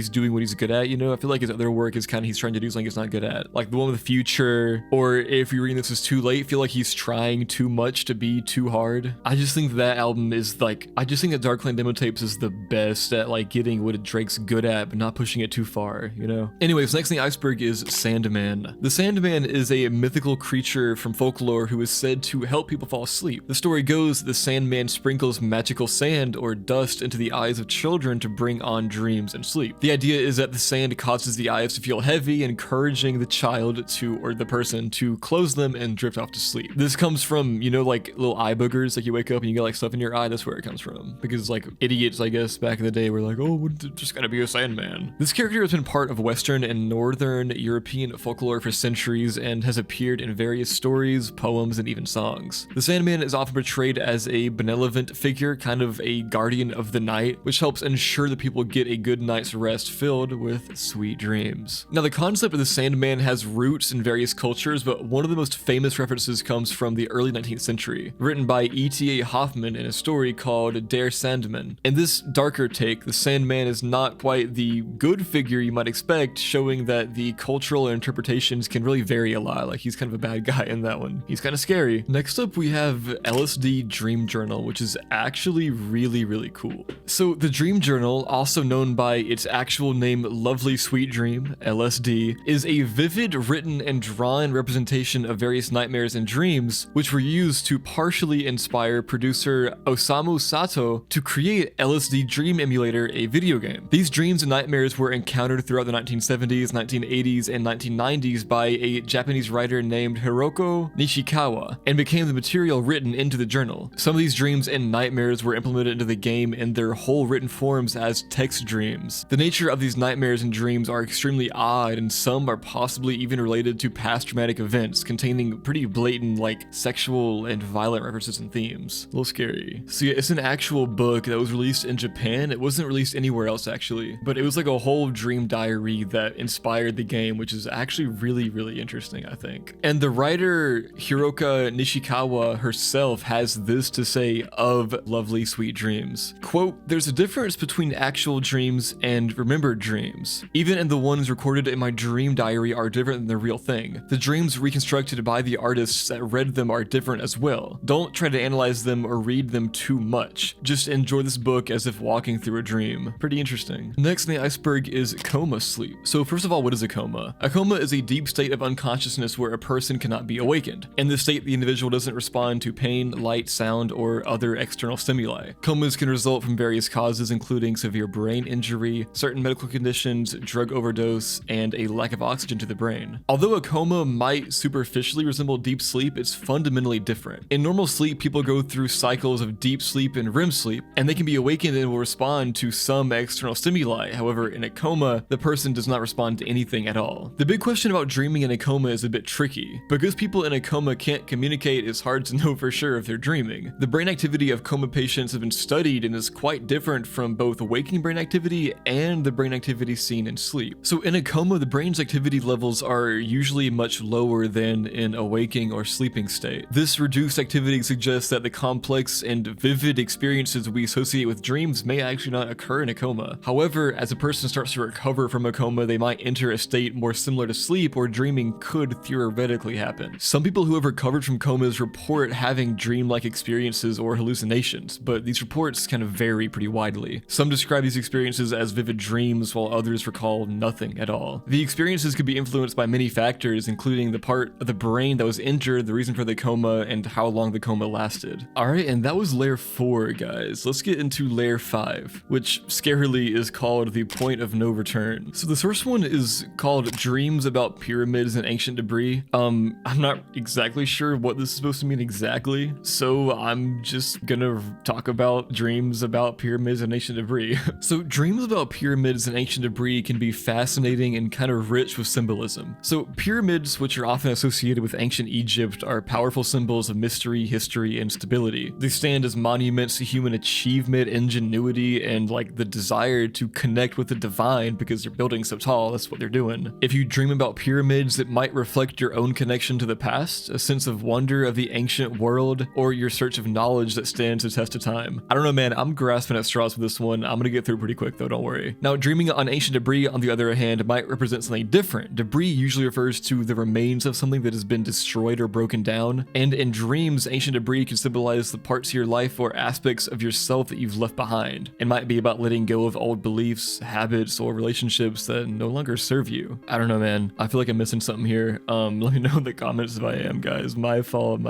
[SPEAKER 1] doing what he's good at, you know? I feel like his other work is kind of he's trying to do something he's not good at. Like the one with Future, or if you're reading this is too late, feel like he's trying too much to be too hard. I just think that album is like, I just think that Dark Lane demo tapes is the best at like getting what Drake's good at, but not pushing it too far, you know? Anyways, next thing iceberg is Sandman. The Sandman is a mythical creature from folklore who is said to help people fall asleep. The story goes the Sandman sprinkles magical sand or dust into the eyes of children to bring on dreams and sleep. The idea is that the sand causes the eyes to feel heavy, encouraging the child to, or the person, to close them and drift off to sleep. This comes from, you know, like little eye boogers, like you wake up and you get like stuff in your eye. That's where it comes from. Because like idiots, I guess, back in the day were like, oh, just gotta be a Sandman. This character has been part of Western and Northern European folklore for centuries and has appeared in various stories, poems, and even songs. The Sandman is often portrayed as a benevolent figure, kind of a guardian of the night, which helps ensure that people get a good night's rest filled with sweet dreams. Now, the concept of the Sandman has roots in various cultures, but one of the most famous references comes from the early 19th century, written by E.T.A. Hoffman in a story called Der Sandman. In this darker take, the Sandman is not quite the good figure you might expect, showing that the cultural interpretations can really vary a lot. Like, he's kind of a bad guy in that one. He's kind of scary. Next up, we have LSD Dream Journal, which is actually really, really cool. So the Dream Journal, also known by its actual name, Lovely Sweet Dream, LSD, is a vivid written and drawn representation of various nightmares and dreams, which were used to partially inspire producer Osamu Sato to create LSD Dream Emulator, a video game. These dreams and nightmares were encountered throughout the 1970s, 1980s, and 1990s by a Japanese writer named Hiroko Nishikawa, and became the material written into the journal. Some of these dreams and nightmares were implemented into the game in their whole written forms as text dreams. The nature of these nightmares and dreams are extremely odd, and some are possibly even related to past traumatic events, containing pretty blatant, like, sexual and violent references and themes. A little scary. So yeah, it's an actual book that was released in Japan. It wasn't released anywhere else, actually, but it was like a whole dream diary that inspired the game, which is actually really, really interesting, I think. And the writer Author Hiroka Nishikawa herself has this to say of lovely sweet dreams. Quote, "There's a difference between actual dreams and remembered dreams. Even in the ones recorded in my dream diary are different than the real thing. The dreams reconstructed by the artists that read them are different as well. Don't try to analyze them or read them too much. Just enjoy this book as if walking through a dream." Pretty interesting. Next in the iceberg is coma sleep. So first of all, what is a coma? A coma is a deep state of unconsciousness where a person cannot be awakened. In this state, the individual doesn't respond to pain, light, sound, or other external stimuli. Comas can result from various causes, including severe brain injury, certain medical conditions, drug overdose, and a lack of oxygen to the brain. Although a coma might superficially resemble deep sleep, it's fundamentally different. In normal sleep, people go through cycles of deep sleep and REM sleep, and they can be awakened and will respond to some external stimuli. However, in a coma, the person does not respond to anything at all. The big question about dreaming in a coma is a bit tricky. Because people in a coma can't communicate, it's hard to know for sure if they're dreaming. The brain activity of coma patients have been studied and is quite different from both waking brain activity and the brain activity seen in sleep. So in a coma, the brain's activity levels are usually much lower than in a waking or sleeping state. This reduced activity suggests that the complex and vivid experiences we associate with dreams may actually not occur in a coma. However, as a person starts to recover from a coma, they might enter a state more similar to sleep where dreaming could theoretically happen. Some people who have recovered from comas report having dreamlike experiences or hallucinations, but these reports kind of vary pretty widely. Some describe these experiences as vivid dreams, while others recall nothing at all. The experiences could be influenced by many factors, including the part of the brain that was injured, the reason for the coma, and how long the coma lasted. Alright, and that was layer 4, guys. Let's get into layer 5, which scarily is called the point of no return. So the first one is called Dreams About Pyramids and Ancient Debris. I'm not exactly sure what this is supposed to mean exactly, so I'm just gonna talk about dreams about pyramids and ancient debris. So dreams about pyramids and ancient debris can be fascinating and kind of rich with symbolism. So pyramids, which are often associated with ancient Egypt, are powerful symbols of mystery, history, and stability. They stand as monuments to human achievement, ingenuity, and like the desire to connect with the divine because they're building so tall. That's what they're doing. If you dream about pyramids, it might reflect your own connection to the past, a sense of wonder of the ancient world, or your search of knowledge that stands the test of time. I don't know, man, I'm grasping at straws with this one. I'm gonna get through pretty quick though, don't worry. Now, dreaming on ancient debris, on the other hand, might represent something different. Debris usually refers to the remains of something that has been destroyed or broken down, and in dreams, ancient debris can symbolize the parts of your life or aspects of yourself that you've left behind. It might be about letting go of old beliefs, habits, or relationships that no longer serve you. I don't know, man. I feel like I'm missing something here. Let me know in the comments if I am, guys. My fault.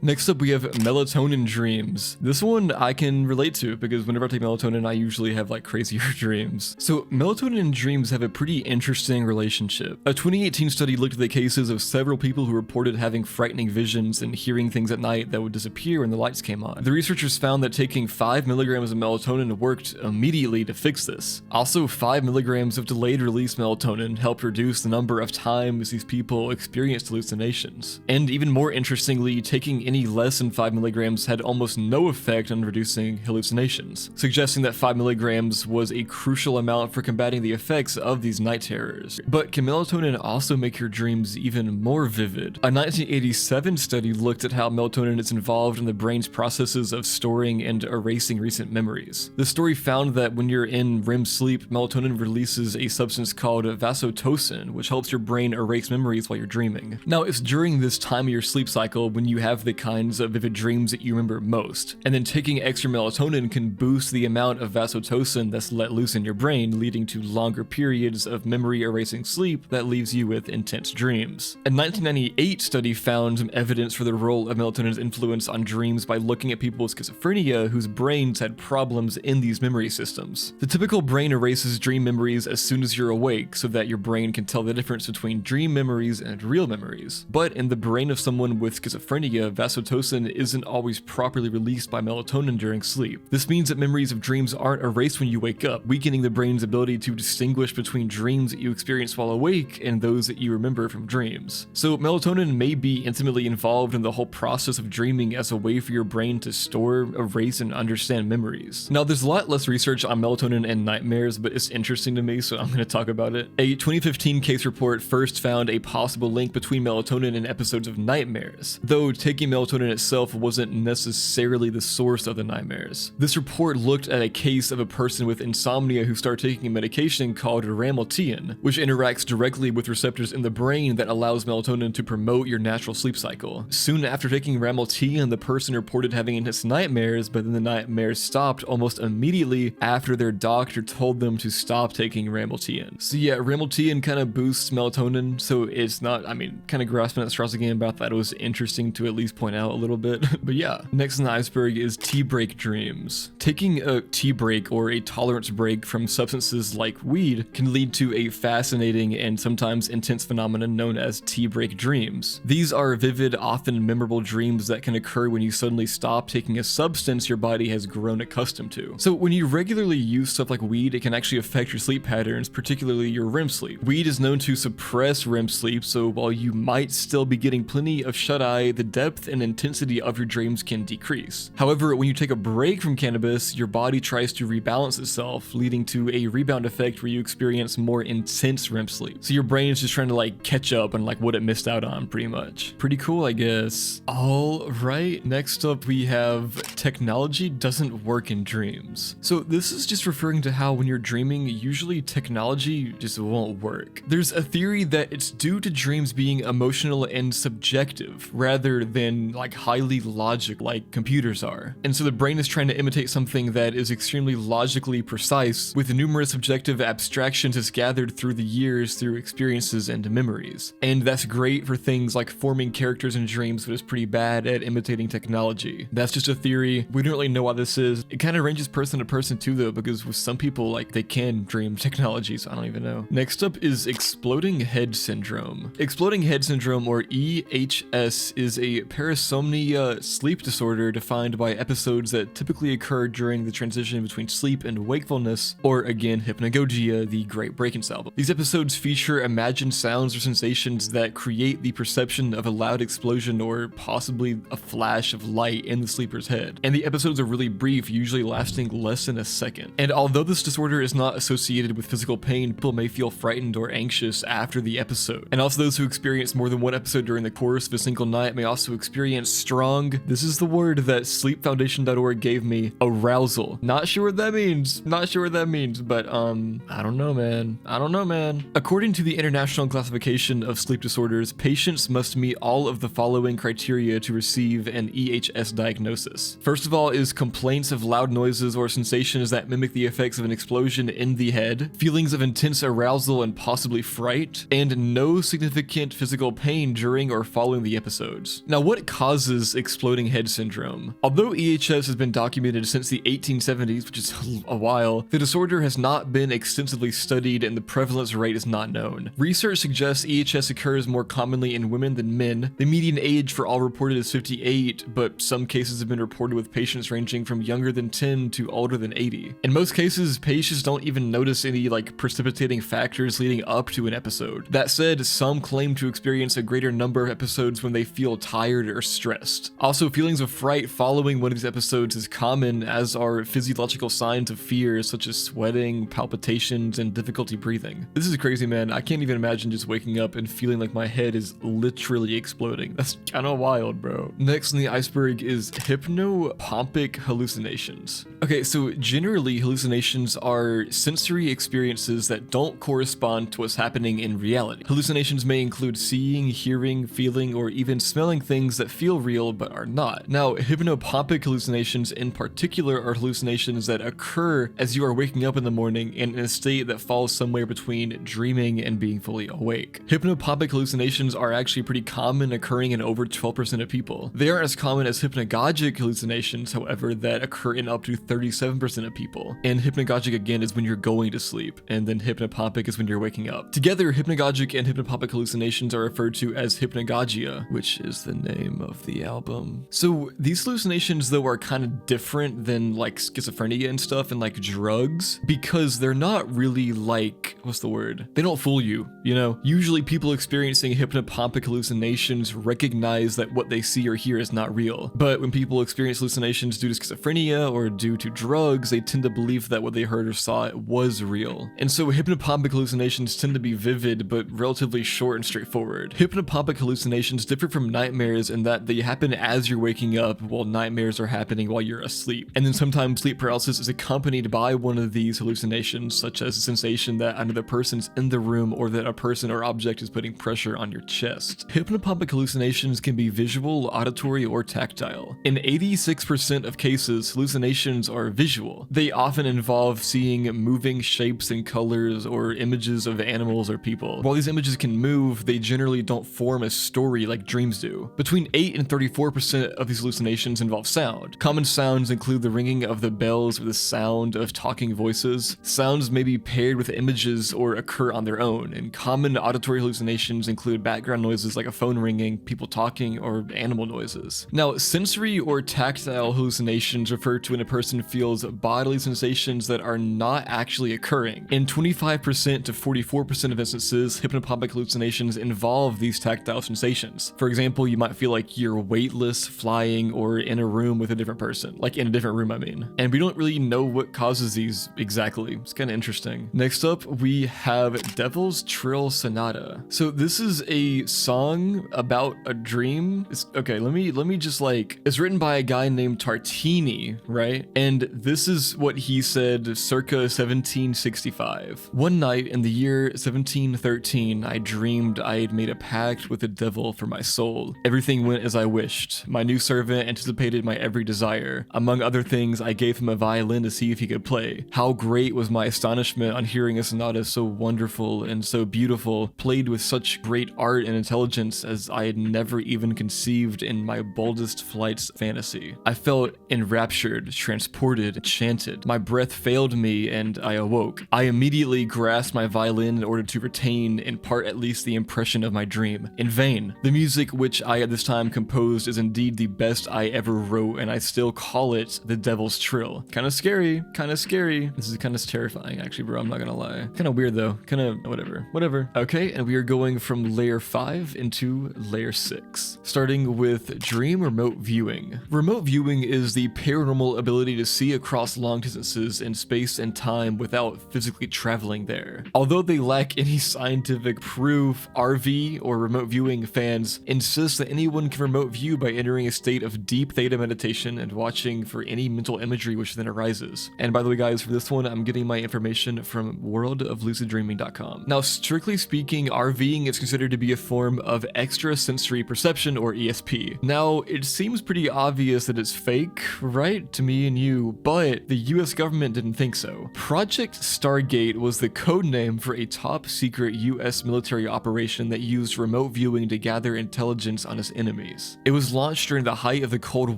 [SPEAKER 1] Next up, we have melatonin dreams. This one I can relate to because whenever I take melatonin, I usually have like crazier dreams. So melatonin and dreams have a pretty interesting relationship. A 2018 study looked at the cases of several people who reported having frightening visions and hearing things at night that would disappear when the lights came on. The researchers found that taking 5 milligrams of melatonin worked immediately to fix this. Also, 5 milligrams of delayed release melatonin helped reduce the number of times these people experienced hallucinations. And even more interestingly, taking any less than 5 milligrams had almost no effect on reducing hallucinations, suggesting that 5 milligrams was a crucial amount for combating the effects of these night terrors. But can melatonin also make your dreams even more vivid? A 1987 study looked at how melatonin is involved in the brain's processes of storing and erasing recent memories. The story found that when you're in REM sleep, melatonin releases a substance called vasotocin, which helps your brain erase memories while you're dreaming. Now, it's during this time of your sleep cycle when you have the kinds of vivid dreams that you remember most, and then taking extra melatonin can boost the amount of vasotocin that's let loose in your brain, leading to longer periods of memory erasing sleep that leaves you with intense dreams. A 1998 study found some evidence for the role of melatonin's influence on dreams by looking at people with schizophrenia whose brains had problems in these memory systems. The typical brain erases dream memories as soon as you're awake so that your brain can tell the difference between dream memories and real memories. But in the brain of someone with schizophrenia, vasotocin isn't always properly released by melatonin during sleep. This means that memories of dreams aren't erased when you wake up, weakening the brain's ability to distinguish between dreams that you experience while awake and those that you remember from dreams. So melatonin may be intimately involved in the whole process of dreaming as a way for your brain to store, erase, and understand memories. Now, there's a lot less research on melatonin and nightmares, but it's interesting to me, so I'm going to talk about it. A 2015 case report first found a possible link between melatonin and episodes of nightmares, though taking melatonin itself wasn't necessarily the source of the nightmares. This report looked at a case of a person with insomnia who started taking a medication called resemblance, which interacts directly with receptors in the brain that allows melatonin to promote your natural sleep cycle. Soon after taking resemblance, the person reported having intense nightmares, but then the nightmares stopped almost immediately after their doctor told them to stop taking resemblance. So yeah, resemblance kind of boosts melatonin, so it's not, kind of grasping at straws again about that. It was interesting to at least point out a little bit. But yeah, next in the iceberg is tea break dreams. Taking a tea break or a tolerance break from substances like weed can lead to a fascinating and sometimes intense phenomenon known as tea break dreams. These are vivid, often memorable dreams that can occur when you suddenly stop taking a substance your body has grown accustomed to. So when you regularly use stuff like weed, it can actually affect your sleep patterns, particularly your REM sleep. Weed is known to suppress REM sleep, so while you might still be getting plenty of shut-eye, the depth and intensity of your dreams can decrease. However, when you take a break from cannabis, your body tries to rebalance itself, leading to a rebound effect where you experience more intense REM sleep. So your brain is just trying to like catch up on like what it missed out on, pretty much. Pretty cool, I guess. All right, next up we have technology doesn't work in dreams. So this is just referring to how when you're dreaming, usually technology just won't work. There's a theory that it's due to dreams being emotional and subjective rather than like highly logic like computers are. And so the brain is trying to imitate something that is extremely logically precise with numerous subjective abstractions it's gathered through the years through experiences and memories. And that's great for things like forming characters in dreams, but it's pretty bad at imitating technology. That's just a theory. We don't really know why this is. It kind of ranges person to person too though, because with some people like they can dream technology, so I don't even know. Next up is exploding head syndrome. Exploding head syndrome, or EHS, is a parasomnia sleep disorder defined by episodes that typically occur during the transition between sleep and wakefulness, or again hypnagogia, the Great Break-Ins album. These episodes feature imagined sounds or sensations that create the perception of a loud explosion or possibly a flash of light in the sleeper's head. And the episodes are really brief, usually lasting less than a second. And although this disorder is not associated with physical pain, people may feel frightened or anxious after the episode. And also those who experience more than one episode during the course of a single night may also experience strong, this is the word that sleepfoundation.org gave me, arousal. Not sure what that means. Not sure what that means, but I don't know, man. I don't know, man. According to the International Classification of Sleep Disorders, patients must meet all of the following criteria to receive an EHS diagnosis. First of all is complaints of loud noises or sensations that mimic the effects of an explosion in the head, feelings of intense arousal and possibly fright, and no significant physical pain during or following the episodes. Now, what causes exploding head syndrome? Although EHS has been documented since the 1870s, which is a while, the disorder has not been extensively studied and the prevalence rate is not known. Research suggests EHS occurs more commonly in women than men. The median age for all reported is 58, but some cases have been reported with patients ranging from younger than 10 to older than 80. In most cases, patients don't even notice any like precipitating factors leading up to an episode. That said, some claim to experience a greater number of episodes when they feel tired or stressed. Also, feelings of fright following one of these episodes is common, as are physiological signs of fear such as sweating, palpitations, and difficulty breathing. This is crazy, man. I can't even imagine just waking up and feeling like my head is literally exploding. That's kind of wild, bro. Next on the iceberg is hypnopompic hallucinations. Okay, so generally hallucinations are sensory experiences that don't correspond to what's happening in reality. Hallucinations may include seeing, hearing, feeling, or even smelling things that feel real but are not. Now, hypnopompic hallucinations in particular are hallucinations that occur as you are waking up in the morning and in a state that falls somewhere between dreaming and being fully awake. Hypnopompic hallucinations are actually pretty common, occurring in over 12% of people. They aren't as common as hypnagogic hallucinations, however, that occur in up to 37% of people. And hypnagogic again is when you're going to sleep, and then hypnopompic is when you're waking up. Together, hypnagogic and hypnopompic hallucinations are referred to as hypnagogia, which is the name of the album. So these hallucinations though are kind of different than like schizophrenia and stuff and like drugs, because they're not really like, what's the word? They don't fool you, you know? Usually people experiencing hypnopompic hallucinations recognize that what they see or hear is not real. But when people experience hallucinations due to schizophrenia or due due to drugs, they tend to believe that what they heard or saw was real. And so hypnopompic hallucinations tend to be vivid but relatively short and straightforward. Hypnopompic hallucinations differ from nightmares in that they happen as you're waking up, while nightmares are happening while you're asleep. And then sometimes sleep paralysis is accompanied by one of these hallucinations, such as the sensation that another person's in the room or that a person or object is putting pressure on your chest. Hypnopompic hallucinations can be visual, auditory, or tactile. In 86% of cases, hallucinations are visual. They often involve seeing moving shapes and colors or images of animals or people. While these images can move, they generally don't form a story like dreams do. Between 8 and 34% of these hallucinations involve sound. Common sounds include the ringing of the bells or the sound of talking voices. Sounds may be paired with images or occur on their own, and common auditory hallucinations include background noises like a phone ringing, people talking, or animal noises. Now, sensory or tactile hallucinations refer to when a person feels bodily sensations that are not actually occurring. In 25% to 44% of instances, hypnopompic hallucinations involve these tactile sensations. For example, you might feel like you're weightless, flying, or in a room with a different person. Like in a different room, I mean. And we don't really know what causes these exactly. It's kind of interesting. Next up, we have Devil's Trill Sonata. So this is a song about a dream. Okay, let me just like, it's written by a guy named Tartini, right? And this is what he said circa 1765. One night in the year 1713, I dreamed I had made a pact with the devil for my soul. Everything went as I wished. My new servant anticipated my every desire. Among other things, I gave him a violin to see if he could play. How great was my astonishment on hearing a sonata so wonderful and so beautiful, played with such great art and intelligence as I had never even conceived in my boldest flight's fantasy. I felt enraptured, transported, enchanted. My breath failed me and I awoke. I immediately grasped my violin in order to retain, in part at least, the impression of my dream. In vain. The music which I at this time composed is indeed the best I ever wrote, and I still call it the Devil's Trill. Kinda scary, kinda scary. This is kinda terrifying actually, bro, I'm not gonna lie. Kinda weird though, kinda whatever. Okay, and we are going from layer 5 into layer 6. Starting with dream remote viewing. Remote viewing is the paranormal ability to see across long distances in space and time without physically traveling there. Although they lack any scientific proof, RV or remote viewing fans insist that anyone can remote view by entering a state of deep theta meditation and watching for any mental imagery which then arises. And by the way guys, for this one I'm getting my information from worldofluciddreaming.com. Now strictly speaking, RVing is considered to be a form of extrasensory perception or ESP. Now it seems pretty obvious that it's fake, right, to me and you, but the US government didn't think so. Project Stargate was the code name for a top secret US military operation that used remote viewing to gather intelligence on its enemies. It was launched during the height of the Cold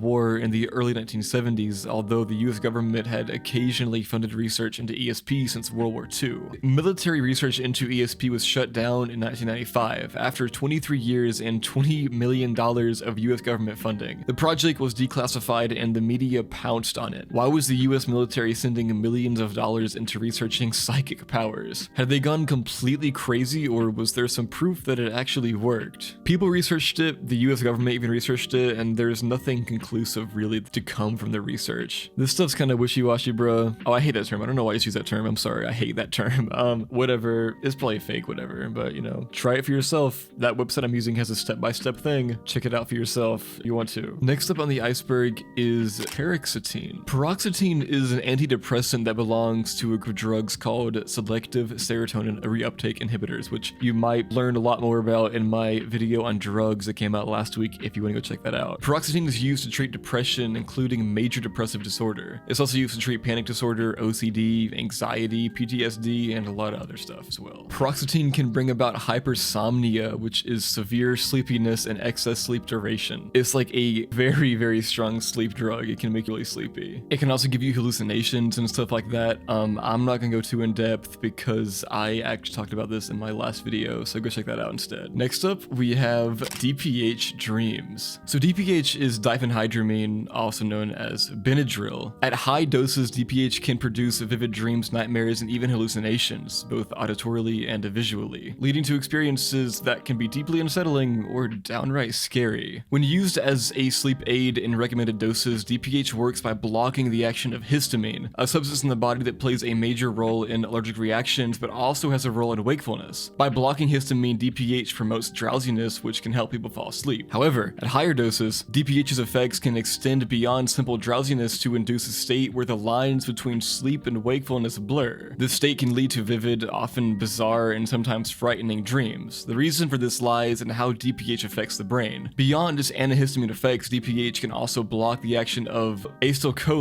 [SPEAKER 1] War in the early 1970s, although the US government had occasionally funded research into ESP since World War II. Military research into ESP was shut down in 1995 after 23 years and $20 million of US government funding. The project was declassified and the media pounced on it. Why was the US military sending millions of dollars into researching psychic powers? Had they gone completely crazy, or was there some proof that it actually worked? People researched it, the US government even researched it, and there's nothing conclusive really to come from the research. This stuff's kind of wishy-washy, bro. Oh, I hate that term. I don't know why I use that term. I'm sorry. I hate that term. Whatever. It's probably fake, whatever, but you know, try it for yourself. That website I'm using has a step-by-step thing. Check it out for yourself if you want to. Next up on the iceberg is paroxetine. Paroxetine is an antidepressant that belongs to a group of drugs called selective serotonin reuptake inhibitors, which you might learn a lot more about in my video on drugs that came out last week if you want to go check that out. Paroxetine is used to treat depression, including major depressive disorder. It's also used to treat panic disorder, OCD, anxiety, PTSD, and a lot of other stuff as well. Paroxetine can bring about hypersomnia, which is severe sleepiness and excess sleep duration. It's like a very, very strong sleep drug. It can make you really sleepy. It can also give you hallucinations and stuff like that. I'm not gonna go too in depth because I actually talked about this in my last video, so go check that out instead. Next up, we have DPH dreams. So DPH is diphenhydramine, also known as Benadryl. At high doses, DPH can produce vivid dreams, nightmares, and even hallucinations, both auditorily and visually, leading to experiences that can be deeply unsettling or downright scary. When used as a sleep aid in recommended doses, DPH works by blocking blocking the action of histamine, a substance in the body that plays a major role in allergic reactions but also has a role in wakefulness. By blocking histamine, DPH promotes drowsiness, which can help people fall asleep. However, at higher doses, DPH's effects can extend beyond simple drowsiness to induce a state where the lines between sleep and wakefulness blur. This state can lead to vivid, often bizarre, and sometimes frightening dreams. The reason for this lies in how DPH affects the brain. Beyond just antihistamine effects, DPH can also block the action of acetylcholine,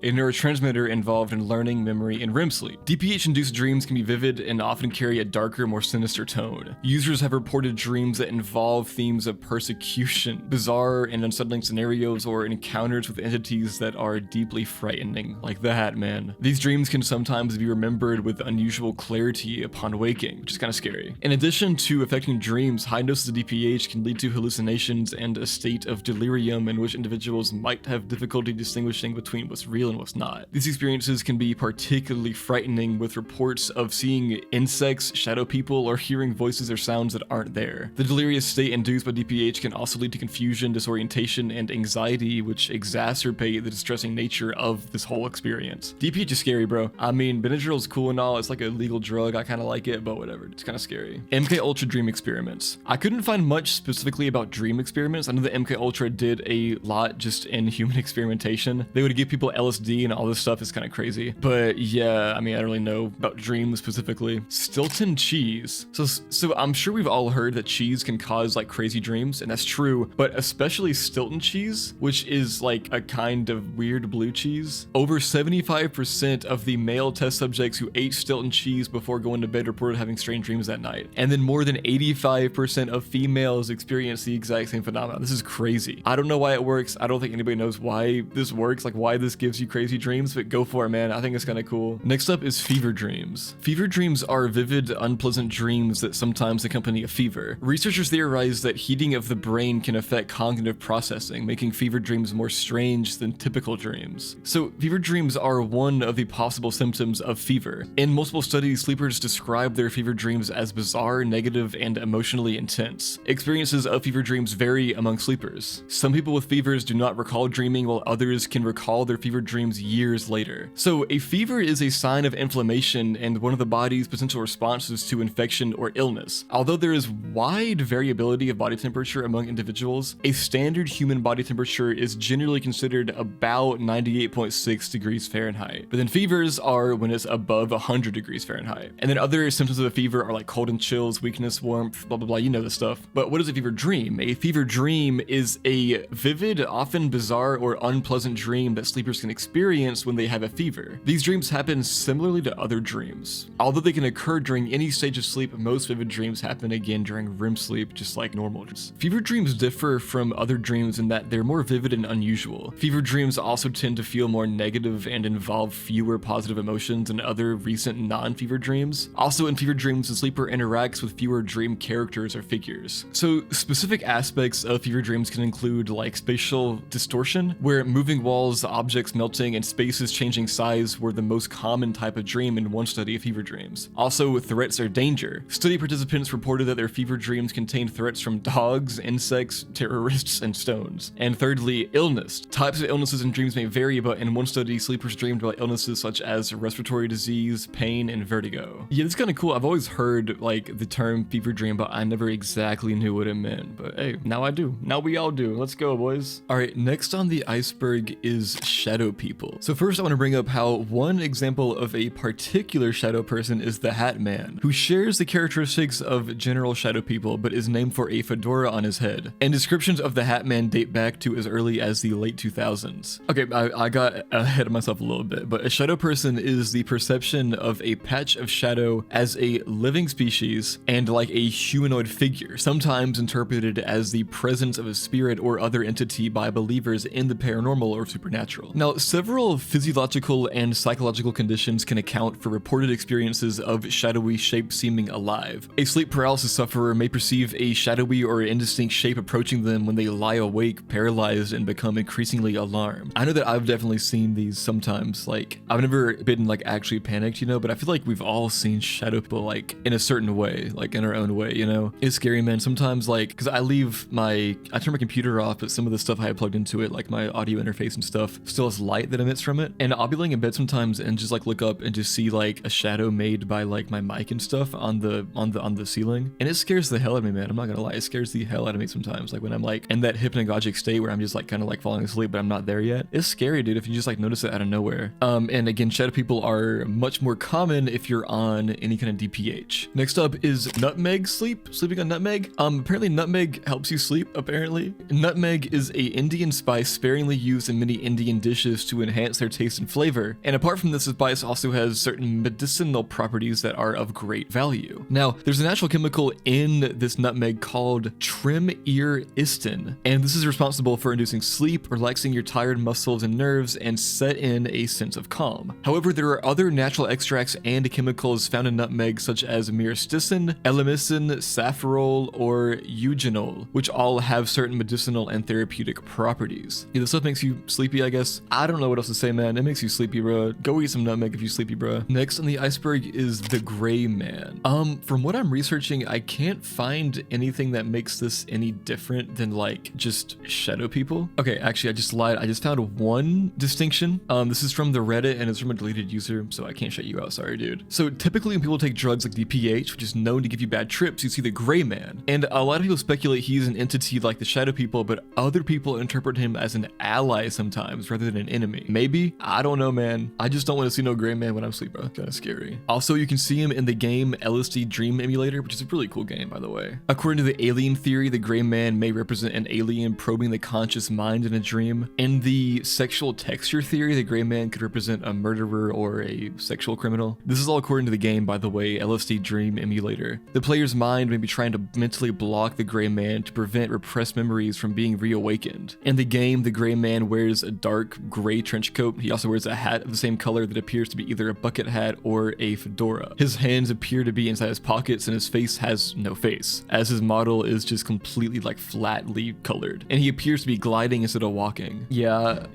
[SPEAKER 1] a neurotransmitter involved in learning, memory, and REM sleep. DPH-induced dreams can be vivid and often carry a darker, more sinister tone. Users have reported dreams that involve themes of persecution, bizarre and unsettling scenarios, or encounters with entities that are deeply frightening, like the Hat Man. These dreams can sometimes be remembered with unusual clarity upon waking, which is kind of scary. In addition to affecting dreams, high doses of DPH can lead to hallucinations and a state of delirium in which individuals might have difficulty distinguishing between what's real and what's not. These experiences can be particularly frightening, with reports of seeing insects, shadow people, or hearing voices or sounds that aren't there. The delirious state induced by DPH can also lead to confusion, disorientation, and anxiety, which exacerbate the distressing nature of this whole experience. DPH is scary, bro. I mean, Benadryl is cool and all. It's like a legal drug. I kind of like it, but whatever. It's kind of scary. MK Ultra dream experiments. I couldn't find much specifically about dream experiments. I know that MK Ultra did a lot just in human experimentation. They would give people LSD and all this stuff. Is kind of crazy. But yeah, I mean, I don't really know about dreams specifically. Stilton cheese. So I'm sure we've all heard that cheese can cause like crazy dreams, and that's true, but especially Stilton cheese, which is like a kind of weird blue cheese. Over 75% of the male test subjects who ate Stilton cheese before going to bed reported having strange dreams that night. And then more than 85% of females experienced the exact same phenomenon. This is crazy. I don't know why it works. I don't think anybody knows why this works, like why this gives you crazy dreams, but go for it, man. I think it's kind of cool. Next up is fever dreams. Fever dreams are vivid, unpleasant dreams that sometimes accompany a fever. Researchers theorize that heating of the brain can affect cognitive processing, making fever dreams more strange than typical dreams. So fever dreams are one of the possible symptoms of fever. In multiple studies, sleepers describe their fever dreams as bizarre, negative, and emotionally intense. Experiences of fever dreams vary among sleepers. Some people with fevers do not recall dreaming, while others can recall their fever dreams years later. So a fever is a sign of inflammation and one of the body's potential responses to infection or illness. Although there is wide variability of body temperature among individuals, a standard human body temperature is generally considered about 98.6 degrees Fahrenheit. But then fevers are when it's above 100 degrees Fahrenheit. And then other symptoms of a fever are like cold and chills, weakness, warmth, blah, blah, blah, you know this stuff. But what is a fever dream? A fever dream is a vivid, often bizarre or unpleasant dream that sleepers can experience when they have a fever. These dreams happen similarly to other dreams. Although they can occur during any stage of sleep, most vivid dreams happen again during REM sleep, just like normal dreams. Fever dreams differ from other dreams in that they're more vivid and unusual. Fever dreams also tend to feel more negative and involve fewer positive emotions than other recent non-fever dreams. Also, in fever dreams, the sleeper interacts with fewer dream characters or figures. So specific aspects of fever dreams can include like spatial distortion, where moving walls, objects melting, and spaces changing size were the most common type of dream in one study of fever dreams. Also, threats or danger. Study participants reported that their fever dreams contained threats from dogs, insects, terrorists, and stones. And thirdly, illness. Types of illnesses in dreams may vary, but in one study, sleepers dreamed about illnesses such as respiratory disease, pain, and vertigo. Yeah, it's kind of cool. I've always heard like the term fever dream, but I never exactly knew what it meant. But hey, now I do. Now we all do. Let's go, boys. All right, next on the iceberg is shadow people. So first I want to bring up how one example of a particular shadow person is the Hat Man, who shares the characteristics of general shadow people, but is named for a fedora on his head. And descriptions of the Hat Man date back to as early as the late 2000s. Okay, I got ahead of myself a little bit, but a shadow person is the perception of a patch of shadow as a living species and like a humanoid figure, sometimes interpreted as the presence of a spirit or other entity by believers in the paranormal or supernatural. Now, several physiological and psychological conditions can account for reported experiences of shadowy shapes seeming alive. A sleep paralysis sufferer may perceive a shadowy or indistinct shape approaching them when they lie awake, paralyzed, and become increasingly alarmed. I know that I've definitely seen these sometimes. Like, I've never been like actually panicked, you know, but I feel like we've all seen shadow people like in a certain way, like in our own way, you know? It's scary, man. Sometimes like, because I turn my computer off, but some of the stuff I had plugged into it, like my audio interface and stuff, still has light that emits from it. And I'll be laying in bed sometimes and just like look up and just see like a shadow made by like my mic and stuff on the ceiling. And it scares the hell out of me, man. I'm not gonna lie, it scares the hell out of me sometimes. Like when I'm like in that hypnagogic state where I'm just like kind of like falling asleep, but I'm not there yet. It's scary, dude, if you just like notice it out of nowhere. And again, shadow people are much more common if you're on any kind of DPH. Next up is nutmeg sleeping on nutmeg. Apparently nutmeg helps you sleep, apparently. Nutmeg is a Indian spice sparingly used in many Indian dishes to enhance their taste and flavor. And apart from this, the spice also has certain medicinal properties that are of great value. Now, there's a natural chemical in this nutmeg called trimeristin, and this is responsible for inducing sleep, relaxing your tired muscles and nerves, and set in a sense of calm. However, there are other natural extracts and chemicals found in nutmeg such as myristicin, elemicin, safrole, or eugenol, which all have certain medicinal and therapeutic properties. Yeah, this stuff makes you sleepy, I guess. I don't know what else to say, man. It makes you sleepy, bro. Go eat some nutmeg if you're sleepy, bro. Next on the iceberg is the gray man. From what I'm researching, I can't find anything that makes this any different than like just shadow people. Okay, actually, I just lied. I just found one distinction. This is from the Reddit and it's from a deleted user, so I can't shut you out. Sorry, dude. So typically when people take drugs like DPH, which is known to give you bad trips, you see the gray man. And a lot of people speculate he's an entity like the shadow people, but other people interpret him as an ally sometimes rather than an enemy. Maybe? I don't know, man. I just don't want to see no gray man when I'm asleep, bro. Kind of scary. Also, you can see him in the game LSD Dream Emulator, which is a really cool game, by the way. According to the alien theory, the gray man may represent an alien probing the conscious mind in a dream. In the sexual texture theory, the gray man could represent a murderer or a sexual criminal. This is all according to the game, by the way, LSD Dream Emulator. The player's mind may be trying to mentally block the gray man to prevent repressed memories from being reawakened. In the game, the gray man wears a dark gray trench coat. He also wears a hat of the same color that appears to be either a bucket hat or a fedora. His hands appear to be inside his pockets and his face has no face, as his model is just completely like flatly colored. And he appears to be gliding instead of walking. Yeah,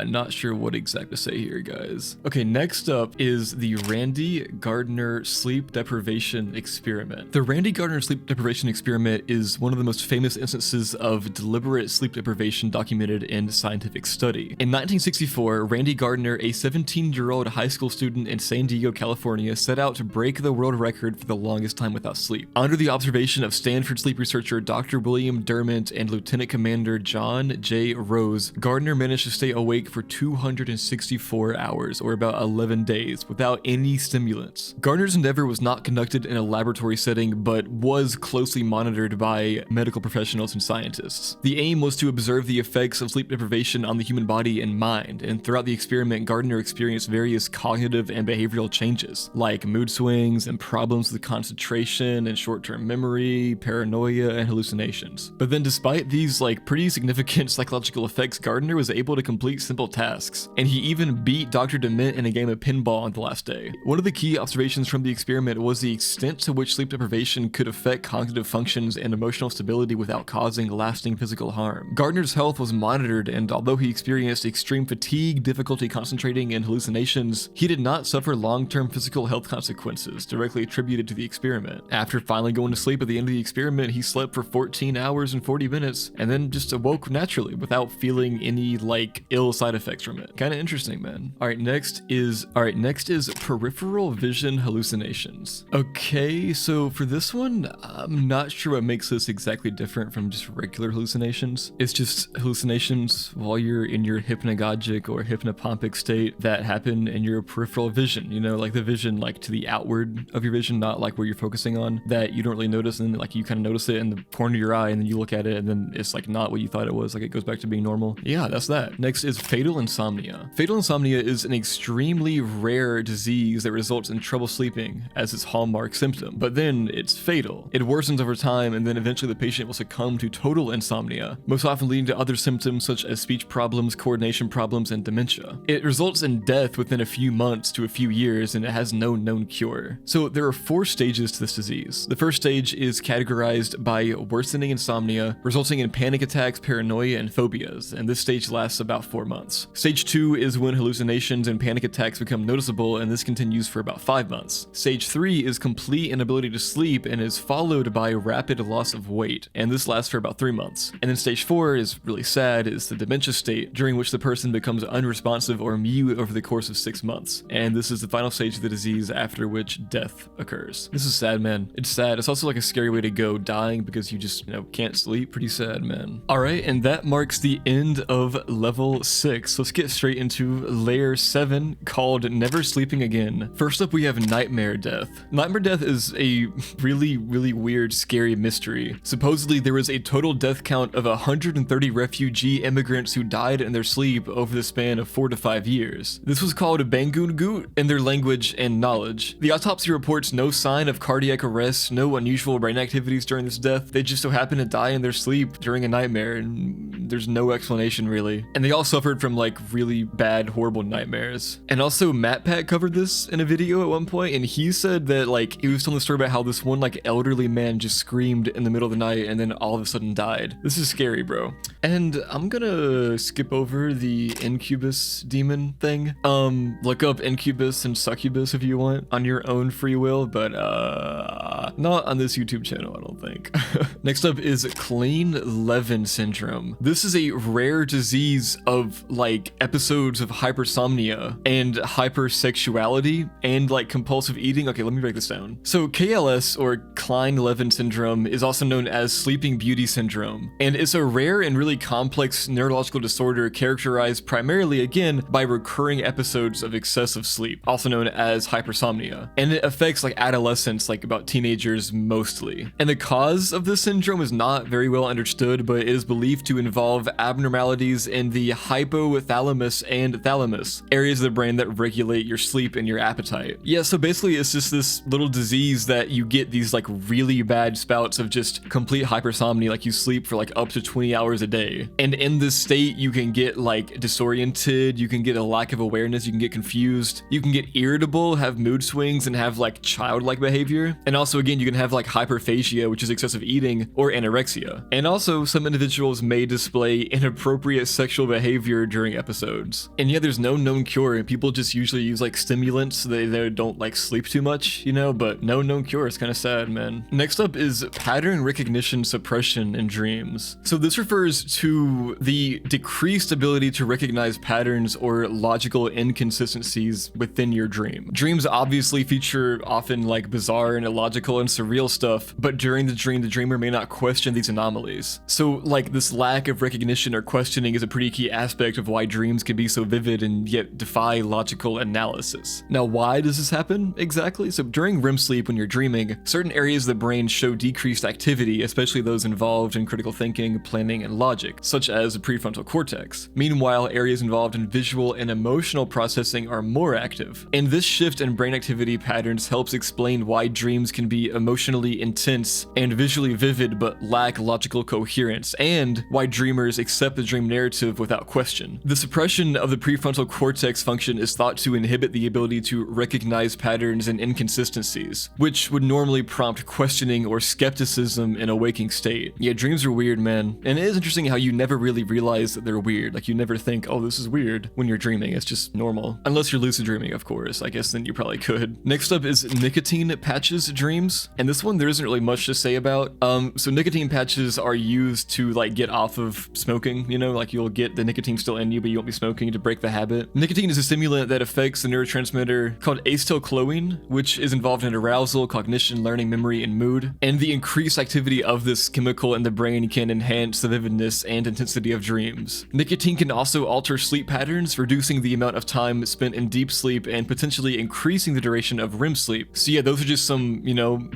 [SPEAKER 1] not sure what exact to say here, guys. Okay, next up is the Randy Gardner sleep deprivation experiment. The Randy Gardner sleep deprivation experiment is one of the most famous instances of deliberate sleep deprivation documented in scientific study. In 1964, Randy Gardner, a 17-year-old high school student in San Diego, California, set out to break the world record for the longest time without sleep. Under the observation of Stanford sleep researcher Dr. William Dermont and Lieutenant Commander John J. Rose, Gardner managed to stay awake for 264 hours, or about 11 days, without any stimulants. Gardner's endeavor was not conducted in a laboratory setting, but was closely monitored by medical professionals and scientists. The aim was to observe the effects of sleep deprivation on the human body and mind, and throughout the experiment, Gardner experienced various cognitive and behavioral changes, like mood swings and problems with concentration and short-term memory, paranoia, and hallucinations. But then despite these like pretty significant psychological effects, Gardner was able to complete simple tasks, and he even beat Dr. Dement in a game of pinball on the last day. One of the key observations from the experiment was the extent to which sleep deprivation could affect cognitive functions and emotional stability without causing lasting physical harm. Gardner's health was monitored, and although he experienced extreme fatigue, difficulty concentrating, and hallucinations, he did not suffer long-term physical health consequences directly attributed to the experiment. After finally going to sleep at the end of the experiment, he slept for 14 hours and 40 minutes, and then just awoke naturally without feeling any like ill side effects from it. Kind of interesting, man. Alright, next is peripheral vision hallucinations. Okay, so for this one, I'm not sure what makes this exactly different from just regular hallucinations. It's just hallucinations while you're in your hypnagogic or hypnopompic state that happen in your peripheral vision, you know, like the vision like to the outward of your vision, not like where you're focusing on, that you don't really notice, and then like you kind of notice it in the corner of your eye, and then you look at it and then it's like not what you thought it was, like it goes back to being normal. Yeah, that's that. Next is fatal insomnia. Fatal insomnia is an extremely rare disease that results in trouble sleeping as its hallmark symptom, but then it's fatal. It worsens over time, and then eventually the patient will succumb to total insomnia, most often leading to other symptoms such as speech problems, coordination problems, and dementia. It results in death within a few months to a few years, and it has no known cure. So there are 4 stages to this disease. The first stage is categorized by worsening insomnia, resulting in panic attacks, paranoia, and phobias, and this stage lasts about 4 months. Stage 2 is when hallucinations and panic attacks become noticeable, and this continues for about 5 months. Stage 3 is complete inability to sleep and is followed by rapid loss of weight, and this lasts for about 3 months. And then stage 4 is really sad, is the dementia state, during which the the person becomes unresponsive or mute over the course of 6 months. And this is the final stage of the disease, after which death occurs. This is sad, man. It's sad. It's also like a scary way to go, dying because you just, can't sleep. Pretty sad, man. All right, and that marks the end of level 6. Let's get straight into layer 7, called Never Sleeping Again. First up, we have nightmare death. Nightmare death is a really, really weird, scary mystery. Supposedly, there was a total death count of 130 refugee immigrants who died in their sleep over the span of 4 to 5 years. This was called Bangun Gut in their language and knowledge. The autopsy reports no sign of cardiac arrest, no unusual brain activities during this death. They just so happened to die in their sleep during a nightmare, and there's no explanation really. And they all suffered from like really bad, horrible nightmares. And also MatPat covered this in a video at one point, and he said that like he was telling the story about how this one like elderly man just screamed in the middle of the night and then all of a sudden died. This is scary, bro. And I'm gonna skip over the incubus demon thing. Look up incubus and succubus if you want on your own free will, but not on this YouTube channel, I don't think. Next up is Klein-Levin syndrome. This is a rare disease of like episodes of hypersomnia and hypersexuality and like compulsive eating. Okay, let me break this down. So KLS, or Klein-Levin syndrome, is also known as Sleeping Beauty syndrome, and it's a rare and really complex neurological disorder characterized primarily, again, by recurring episodes of excessive sleep, also known as hypersomnia. And it affects like adolescents, like about teenagers mostly. And the cause of this syndrome is not very well understood, but it is believed to involve abnormalities in the hypothalamus and thalamus, areas of the brain that regulate your sleep and your appetite. Yeah, so basically it's just this little disease that you get these like really bad spouts of just complete hypersomnia, like you sleep for like up to 20 hours a day. And in this state, you can get like disoriented, you can get a lack of awareness, you can get confused, you can get irritable, have mood swings, and have like childlike behavior. And also, again, you can have like hyperphagia, which is excessive eating, or anorexia. And also, some individuals may display inappropriate sexual behavior during episodes. And yeah, there's no known cure, and people just usually use like stimulants so they don't like sleep too much, but no known cure. It's kind of sad, man. Next up is pattern recognition suppression in dreams. So this refers to the decreased ability to recognize patterns or logical inconsistencies within your dream. Dreams obviously feature often like bizarre and illogical and surreal stuff, but during the dream, the dreamer may not question these anomalies. So like this lack of recognition or questioning is a pretty key aspect of why dreams can be so vivid and yet defy logical analysis. Now, why does this happen exactly? So during REM sleep, when you're dreaming, certain areas of the brain show decreased activity, especially those involved in critical thinking, planning, and logic, such as the prefrontal cortex. Meanwhile, areas involved in visual and emotional processing are more active. And this shift in brain activity patterns helps explain why dreams can be emotionally intense and visually vivid but lack logical coherence, and why dreamers accept the dream narrative without question. The suppression of the prefrontal cortex function is thought to inhibit the ability to recognize patterns and inconsistencies, which would normally prompt questioning or skepticism in a waking state. Yeah, dreams are weird, man. And it is interesting how you never really realize that they're weird. Like, you never think, oh, this is weird when you're dreaming. It's just normal. Unless you're lucid dreaming, of course. I guess then you probably could. Next up is nicotine patches dreams. And this one, there isn't really much to say about. So nicotine patches are used to like get off of smoking, like you'll get the nicotine still in you, but you won't be smoking to break the habit. Nicotine is a stimulant that affects the neurotransmitter called acetylcholine, which is involved in arousal, cognition, learning, memory, and mood. And the increased activity of this chemical in the brain can enhance the vividness and intensity of dreams. Nicotine can also alter sleep patterns, reducing the amount of time spent in deep sleep and potentially increasing the duration of REM sleep. So yeah, those are just some,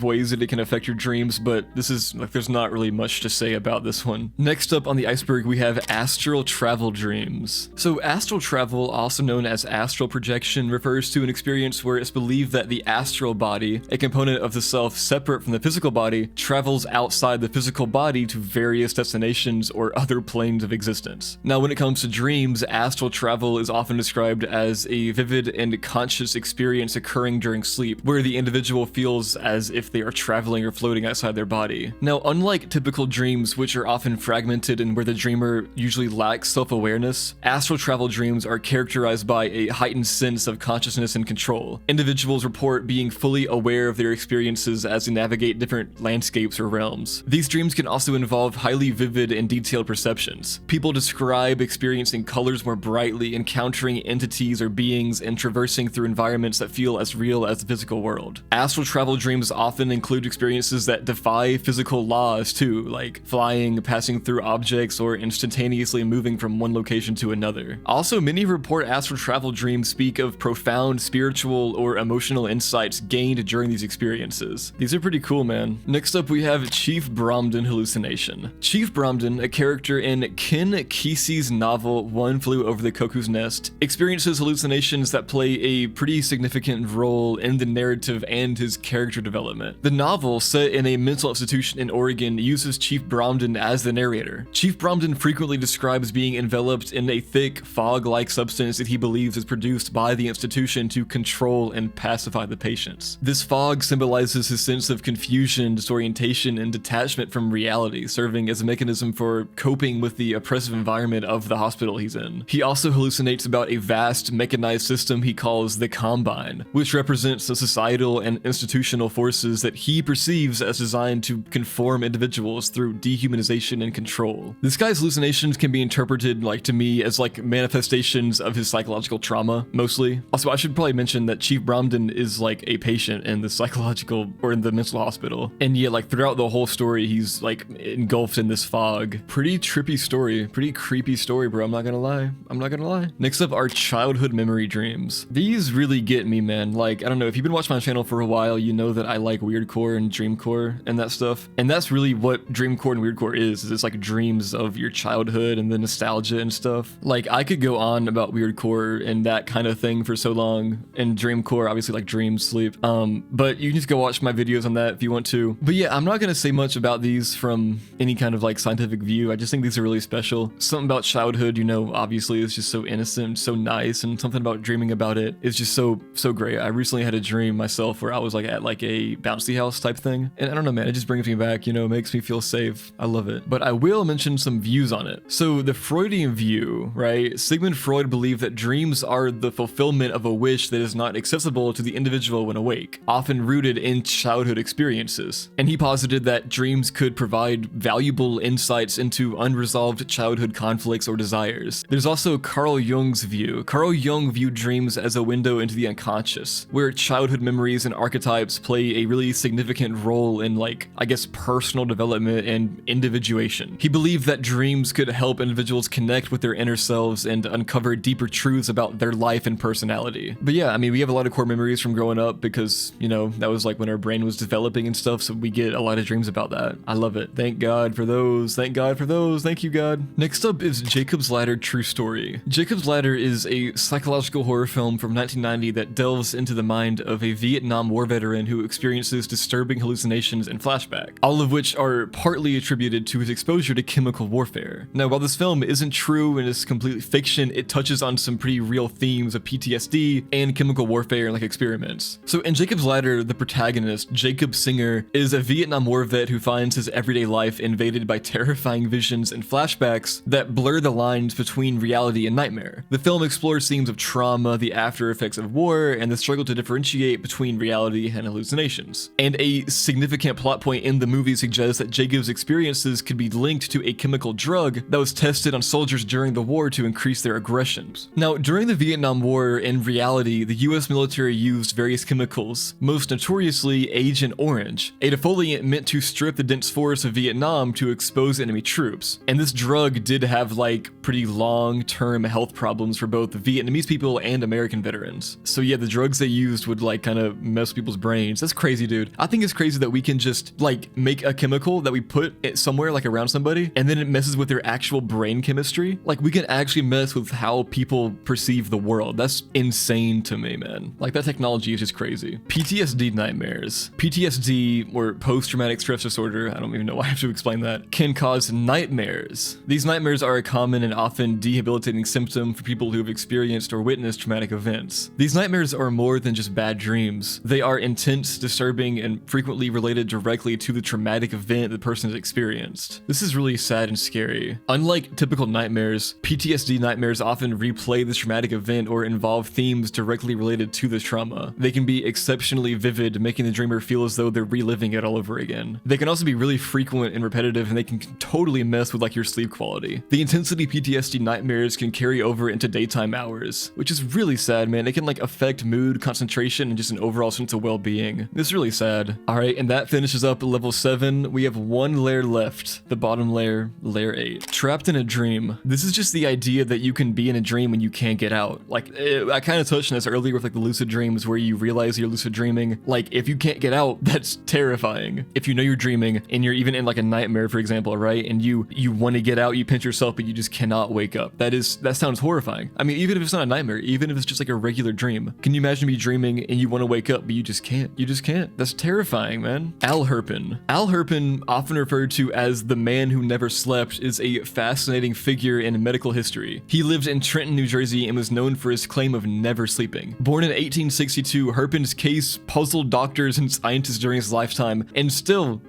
[SPEAKER 1] ways that it can affect your dreams, but this is like, there's not really much to say about this one. Next up on the iceberg, we have astral travel dreams. So astral travel, also known as astral projection, refers to an experience where it's believed that the astral body, a component of the self separate from the physical body, travels outside the physical body to various destinations or other planes of existence. Now, when it comes to dreams, astral travel is often described as a vivid and conscious experience occurring during sleep, where the individual feels as if they are traveling or floating outside their body. Now, unlike typical dreams, which are often fragmented and where the dreamer usually lacks self-awareness, astral travel dreams are characterized by a heightened sense of consciousness and control. Individuals report being fully aware of their experiences as they navigate different landscapes or realms. These dreams can also involve highly vivid and detailed perceptions. People describe experiencing colors more brightly, encountering entities or beings, and traversing through environments that feel as real as the physical world. Astral travel dreams often include experiences that defy physical laws too, like flying, passing through objects, or instantaneously moving from one location to another. Also, many report astral travel dreams speak of profound spiritual or emotional insights gained during these experiences. These are pretty cool, man. Next up, we have Chief Bromden hallucination. Chief Bromden, a character in Ken Kesey's novel One Flew Over the Cuckoo's Nest, experiences hallucinations that play a pretty significant role in the narrative and his character development. The novel, set in a mental institution in Oregon, uses Chief Bromden as the narrator. Chief Bromden frequently describes being enveloped in a thick, fog-like substance that he believes is produced by the institution to control and pacify the patients. This fog symbolizes his sense of confusion, disorientation, and detachment from reality, serving as a mechanism for coping with the oppressive environment of the hospital he's in. He also hallucinates about a vast mechanized system he calls the Combine, which represents the societal and institutional forces that he perceives as designed to conform individuals through dehumanization and control. This guy's hallucinations can be interpreted, like, to me, as like manifestations of his psychological trauma, mostly. Also, I should probably mention that Chief Bromden is like a patient in the psychological or in the mental hospital, and yet like throughout the whole story he's like engulfed in this fog. Pretty trippy story, pretty creepy story, bro. I'm not gonna lie. Next up are childhood memory dreams. These really get me, man. Like, I don't know, if you've been watching my channel for a while, you know that I like weirdcore and dreamcore and that stuff, and that's really what dreamcore and weirdcore is it's like dreams of your childhood and the nostalgia and stuff. Like, I could go on about weirdcore and that kind of thing for so long, and dreamcore, obviously, like dreams, sleep, but you can just go watch my videos on that if you want to. But yeah, I'm not gonna say much about these from any kind of like scientific view. I just think these are really special. Something about childhood, you know, obviously is just so innocent, so nice, and something about dreaming about it is just so great. I recently had a dream myself where I was like at like a bouncy house type thing, and I don't know, man, it just brings me back, you know, makes me feel safe. I love it. But I will mention some views on it. So the Freudian view, right? Sigmund Freud believed that dreams are the fulfillment of a wish that is not accessible to the individual when awake, often rooted in childhood experiences. And he posited that dreams could provide valuable insights into unresolved childhood conflicts or desires. There's also Carl Jung's view. Carl Jung viewed dreams as a window into the unconscious, where childhood memories and archetypes play a really significant role in, like, I guess, personal development and individuation. He believed that dreams could help individuals connect with their inner selves and uncover deeper truths about their life and personality. But yeah, I mean, we have a lot of core memories from growing up because, you know, that was like when our brain was developing and stuff, so we get a lot of dreams about that. I love it. Thank God for those. Thank God for those. Thank you, God. Next up is Jacob's Ladder True Story. Jacob's Ladder is a psychological horror film from 1990 that delves into the mind of a Vietnam War veteran who experiences disturbing hallucinations and flashbacks, all of which are partly attributed to his exposure to chemical warfare. Now, while this film isn't true and is completely fiction, it touches on some pretty real themes of PTSD and chemical warfare like experiments. So in Jacob's Ladder, the protagonist, Jacob Singer, is a Vietnam War vet who finds his everyday life invaded by terrifying visions and flashbacks that blur the lines between reality and nightmare. The film explores themes of trauma, the after effects of war, and the struggle to differentiate between reality and hallucinations. And a significant plot point in the movie suggests that Jacob's experiences could be linked to a chemical drug that was tested on soldiers during the war to increase their aggressions. Now, during the Vietnam War, in reality, the US military used various chemicals, most notoriously Agent Orange, a defoliant meant to strip the dense forests of Vietnam to expose enemy troops. And this drug did have like pretty long-term health problems for both Vietnamese people and American veterans. So yeah, the drugs they used would like kind of mess with people's brains. That's crazy, dude. I think it's crazy that we can just like make a chemical that we put it somewhere like around somebody and then it messes with their actual brain chemistry. Like we can actually mess with how people perceive the world. That's insane to me, man. Like that technology is just crazy. PTSD nightmares. PTSD, or post-traumatic stress disorder, I don't even know why I have to explain that, can cause nightmares. These nightmares are a common and often debilitating symptom for people who have experienced or witnessed traumatic events. These nightmares are more than just bad dreams. They are intense, disturbing, and frequently related directly to the traumatic event the person has experienced. This is really sad and scary. Unlike typical nightmares, PTSD nightmares often replay the traumatic event or involve themes directly related to the trauma. They can be exceptionally vivid, making the dreamer feel as though they're reliving it all over again. They can also be really frequent and repetitive, and they can totally mess with like your sleep quality. The intensity PTSD nightmares can carry over into daytime hours, which is really sad, man. It can like affect mood, concentration, and just an overall sense of well-being. This is really sad. All right, and that finishes up level 7. We have one layer left, the bottom layer, layer 8. Trapped in a dream. This is just the idea that you can be in a dream and you can't get out. Like, I kind of touched on this earlier with like the lucid dreams where you realize you're lucid dreaming. Like, if you can't get out, that's terrifying. If you know you're dreaming and you're even in like a nightmare, for example, right? And you want to get out, you pinch yourself, but you just cannot wake up. That sounds horrifying. I mean, even if it's not a nightmare, even if it's just like a regular dream, can you imagine me dreaming and you want to wake up, but you just can't? You just can't. That's terrifying, man. Al Herpin. Al Herpin, often referred to as the man who never slept, is a fascinating figure in medical history. He lived in Trenton, New Jersey, and was known for his claim of never sleeping. Born in 1862, Herpin's case puzzled doctors and scientists during his lifetime, and still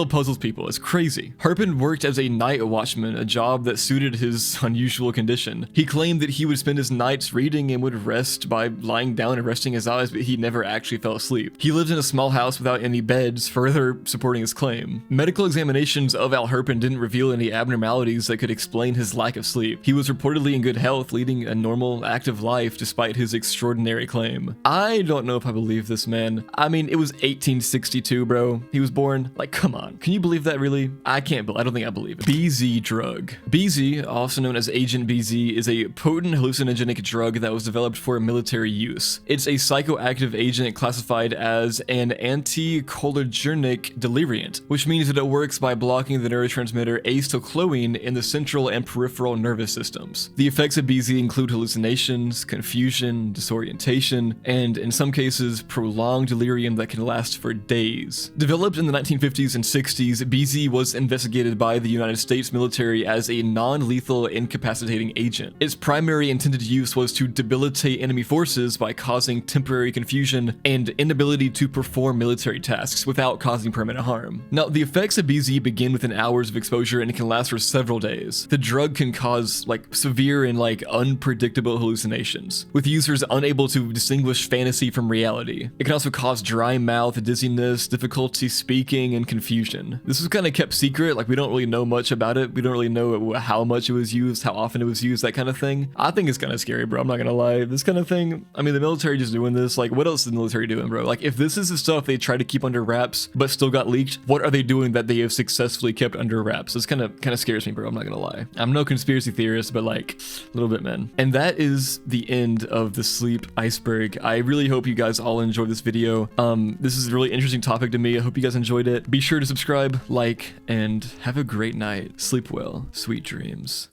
[SPEAKER 1] puzzles people. It's crazy. Herpin worked as a night watchman, a job that suited his unusual condition. He claimed that he would spend his nights reading and would rest by lying down and resting his eyes, but he never actually fell asleep. He lived in a small house without any beds, further supporting his claim. Medical examinations of Al Herpin didn't reveal any abnormalities that could explain his lack of sleep. He was reportedly in good health, leading a normal, active life despite his extraordinary claim. I don't know if I believe this, man. I mean, it was 1862, bro. He was born. Like, come on. Can you believe that, really? I don't think I believe it. BZ drug. BZ, also known as Agent BZ, is a potent hallucinogenic drug that was developed for military use. It's a psychoactive agent classified as an anticholinergic deliriant, which means that it works by blocking the neurotransmitter acetylcholine in the central and peripheral nervous systems. The effects of BZ include hallucinations, confusion, disorientation, and in some cases, prolonged delirium that can last for days. Developed in the 1950s and 60s, BZ was investigated by the United States military as a non-lethal incapacitating agent. Its primary intended use was to debilitate enemy forces by causing temporary confusion and inability to perform military tasks without causing permanent harm. Now, the effects of BZ begin within hours of exposure and it can last for several days. The drug can cause like severe and like unpredictable hallucinations, with users unable to distinguish fantasy from reality. It can also cause dry mouth, dizziness, difficulty speaking, and confusion. This was kind of kept secret, like we don't really know much about it. We don't really know how much it was used, how often it was used, that kind of thing. I think it's kind of scary, bro. I'm not gonna lie. This kind of thing, I mean, the military just doing this. Like, what else is the military doing, bro? Like, if this is the stuff they try to keep under wraps, but still got leaked, what are they doing that they have successfully kept under wraps? This kind of scares me, bro. I'm not gonna lie. I'm no conspiracy theorist, but like, a little bit, man. And that is the end of the sleep iceberg. I really hope you guys all enjoyed this video. This is a really interesting topic to me. I hope you guys enjoyed it. Be sure to subscribe, like, and have a great night. Sleep well. Sweet dreams.